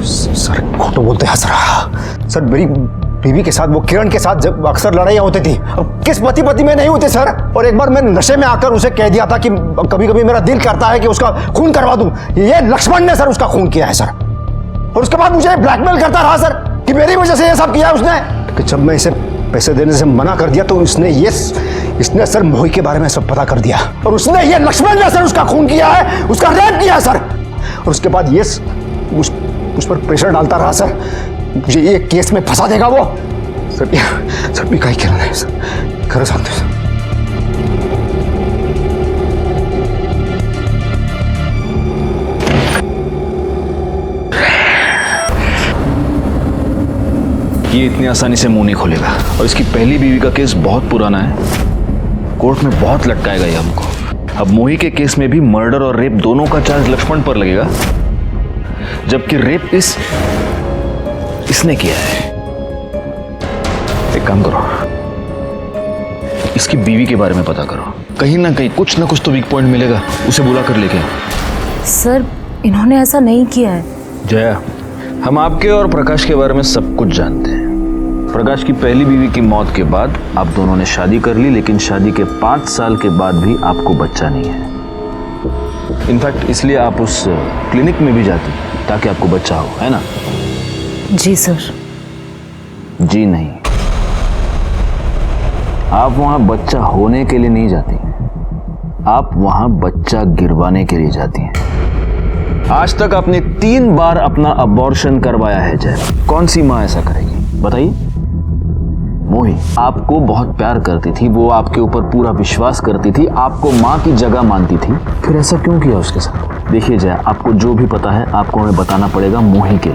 सर खोटो बोलते हैं सर, मेरी बीवी के साथ, वो किरण के साथ जब अक्सर लड़ाइयाँ होती थी, अब किस पति पति में नहीं होते सर। और एक बार मैं नशे में आकर उसे कह दिया था कि कभी कभी मेरा दिल करता है कि उसका खून करवा दूं। ये लक्ष्मण ने सर उसका खून किया है सर, और उसके बाद मुझे ब्लैकमेल करता रहा सर कि मेरी वजह से ये सब किया उसने। कि जब मैं इसे पैसे देने से मना कर दिया तो इसने सर मोही के बारे में सब पता कर दिया, और उसने, ये लक्ष्मण ने सर उसका खून किया है, उसका रेप किया है सर। और उसके बाद ये उस पर प्रेशर डालता रहा सर, मुझे ये केस में फंसा देगा वो। सर मी काही केलं नाही सर, खरं सांगतो सर। ये इतनी आसानी से मुंह नहीं खोलेगा, और इसकी पहली बीवी का केस बहुत पुराना है, कोर्ट में बहुत लटकाएगा ये हमको। अब मोही के केस में भी मर्डर और रेप दोनों का चार्ज लक्ष्मण पर लगेगा, जबकि रेप इसने किया है। एक काम करो, इसकी बीवी के बारे में पता करो, कहीं ना कहीं कुछ ना कुछ तो वीक पॉइंट मिलेगा, उसे बुला कर लेके आओ। सर इन्होंने ऐसा नहीं किया है। जया, हम आपके और प्रकाश के बारे में सब कुछ जानते हैं। प्रकाश की पहली बीवी की मौत के बाद आप दोनों ने शादी कर ली, लेकिन शादी के 5 साल के बाद भी आपको बच्चा नहीं है। इनफैक्ट इसलिए आप उस क्लिनिक में भी जाती ताकि आपको बच्चा हो, है ना? जी सर। जी नहीं, आप वहां बच्चा होने के लिए नहीं जाती, आप वहां बच्चा गिरवाने के लिए जाती हैं। आज तक आपने 3 बार अपना अबॉर्शन करवाया है जय। कौन सी माँ ऐसा करेगी बताइए? मोही आपको बहुत प्यार करती थी, वो आपके ऊपर पूरा विश्वास करती थी, आपको माँ की जगह मानती थी, फिर ऐसा क्यों किया उसके साथ? देखिए जया, आपको जो भी पता है आपको हमें बताना पड़ेगा मोही के।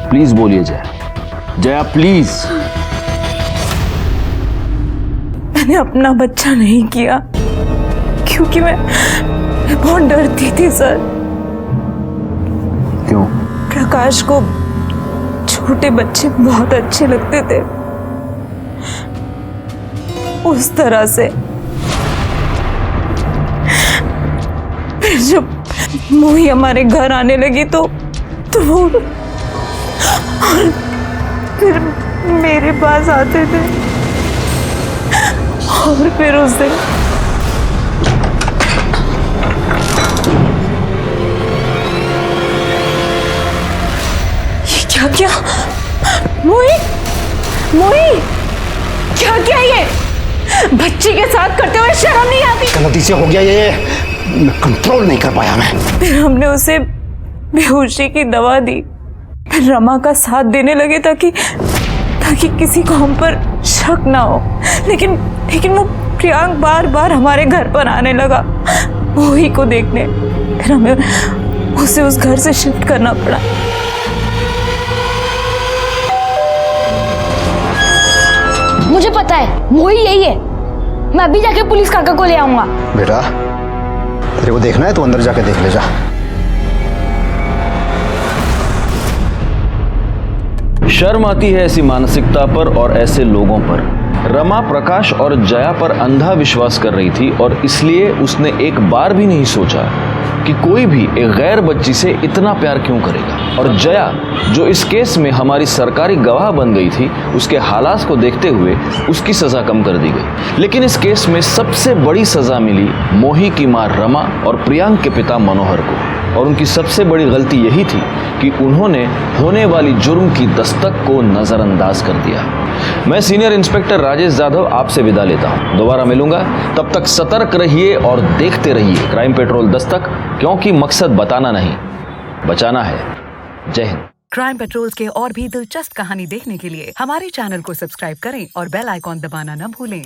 प्लीज बोलिए जया, जया प्लीज। मैंने अपना बच्चा नहीं किया क्योंकि मैं बहुत डरती थी सर। क्यों? प्रकाश को छोटे बच्चे बहुत अच्छे लगते थे, उस तरह से। फिर जब मोही हमारे घर आने लगी तो वो और फिर मेरे पास आते थे और फिर उस दिन ये क्या किया? मोही, मोही, क्या किया ये? बच्ची के साथ करते हुए शर्म नहीं आती? गलती से हो गया ये, कंट्रोल नहीं कर पाया मैं। फिर हमने उसे बेहोशी की दवा दी, फिर रमा का साथ देने लगे ताकि किसी को हम पर शक ना हो। लेकिन वो प्रियांक बार बार हमारे घर पर आने लगा मोही को देखने। फिर हमें उसे उस घर से शिफ्ट करना पड़ा। मुझे पता है मोही यही है। मैं अभी जाके पुलिस काका को ले आऊंगा। बेटा तेरे को देखना है तो अंदर जाके देख ले जा। शर्म आती है ऐसी मानसिकता पर और ऐसे लोगों पर। रमा प्रकाश और जया पर अंधा विश्वास कर रही थी और इसलिए उसने एक बार भी नहीं सोचा कि कोई भी एक गैर बच्ची से इतना प्यार क्यों करेगा। और जया जो इस केस में हमारी सरकारी गवाह बन गई थी, उसके हालात को देखते हुए उसकी सजा कम कर दी गई। लेकिन इस केस में सबसे बड़ी सजा मिली मोही की मां रमा और प्रियांक के पिता मनोहर को। और उनकी सबसे बड़ी गलती यही थी कि उन्होंने होने वाली जुर्म की दस्तक को नजरअंदाज कर दिया। मैं सीनियर इंस्पेक्टर राजेश जाधव आपसे विदा लेता हूं। दोबारा मिलूंगा, तब तक सतर्क रहिए और देखते रहिए क्राइम पेट्रोल दस्तक, क्योंकि मकसद बताना नहीं, बचाना है। जय हिंद। क्राइम पेट्रोल के और भी दिलचस्प कहानी देखने के लिए हमारे चैनल को सब्सक्राइब करें और बेल आइकॉन दबाना न भूलें।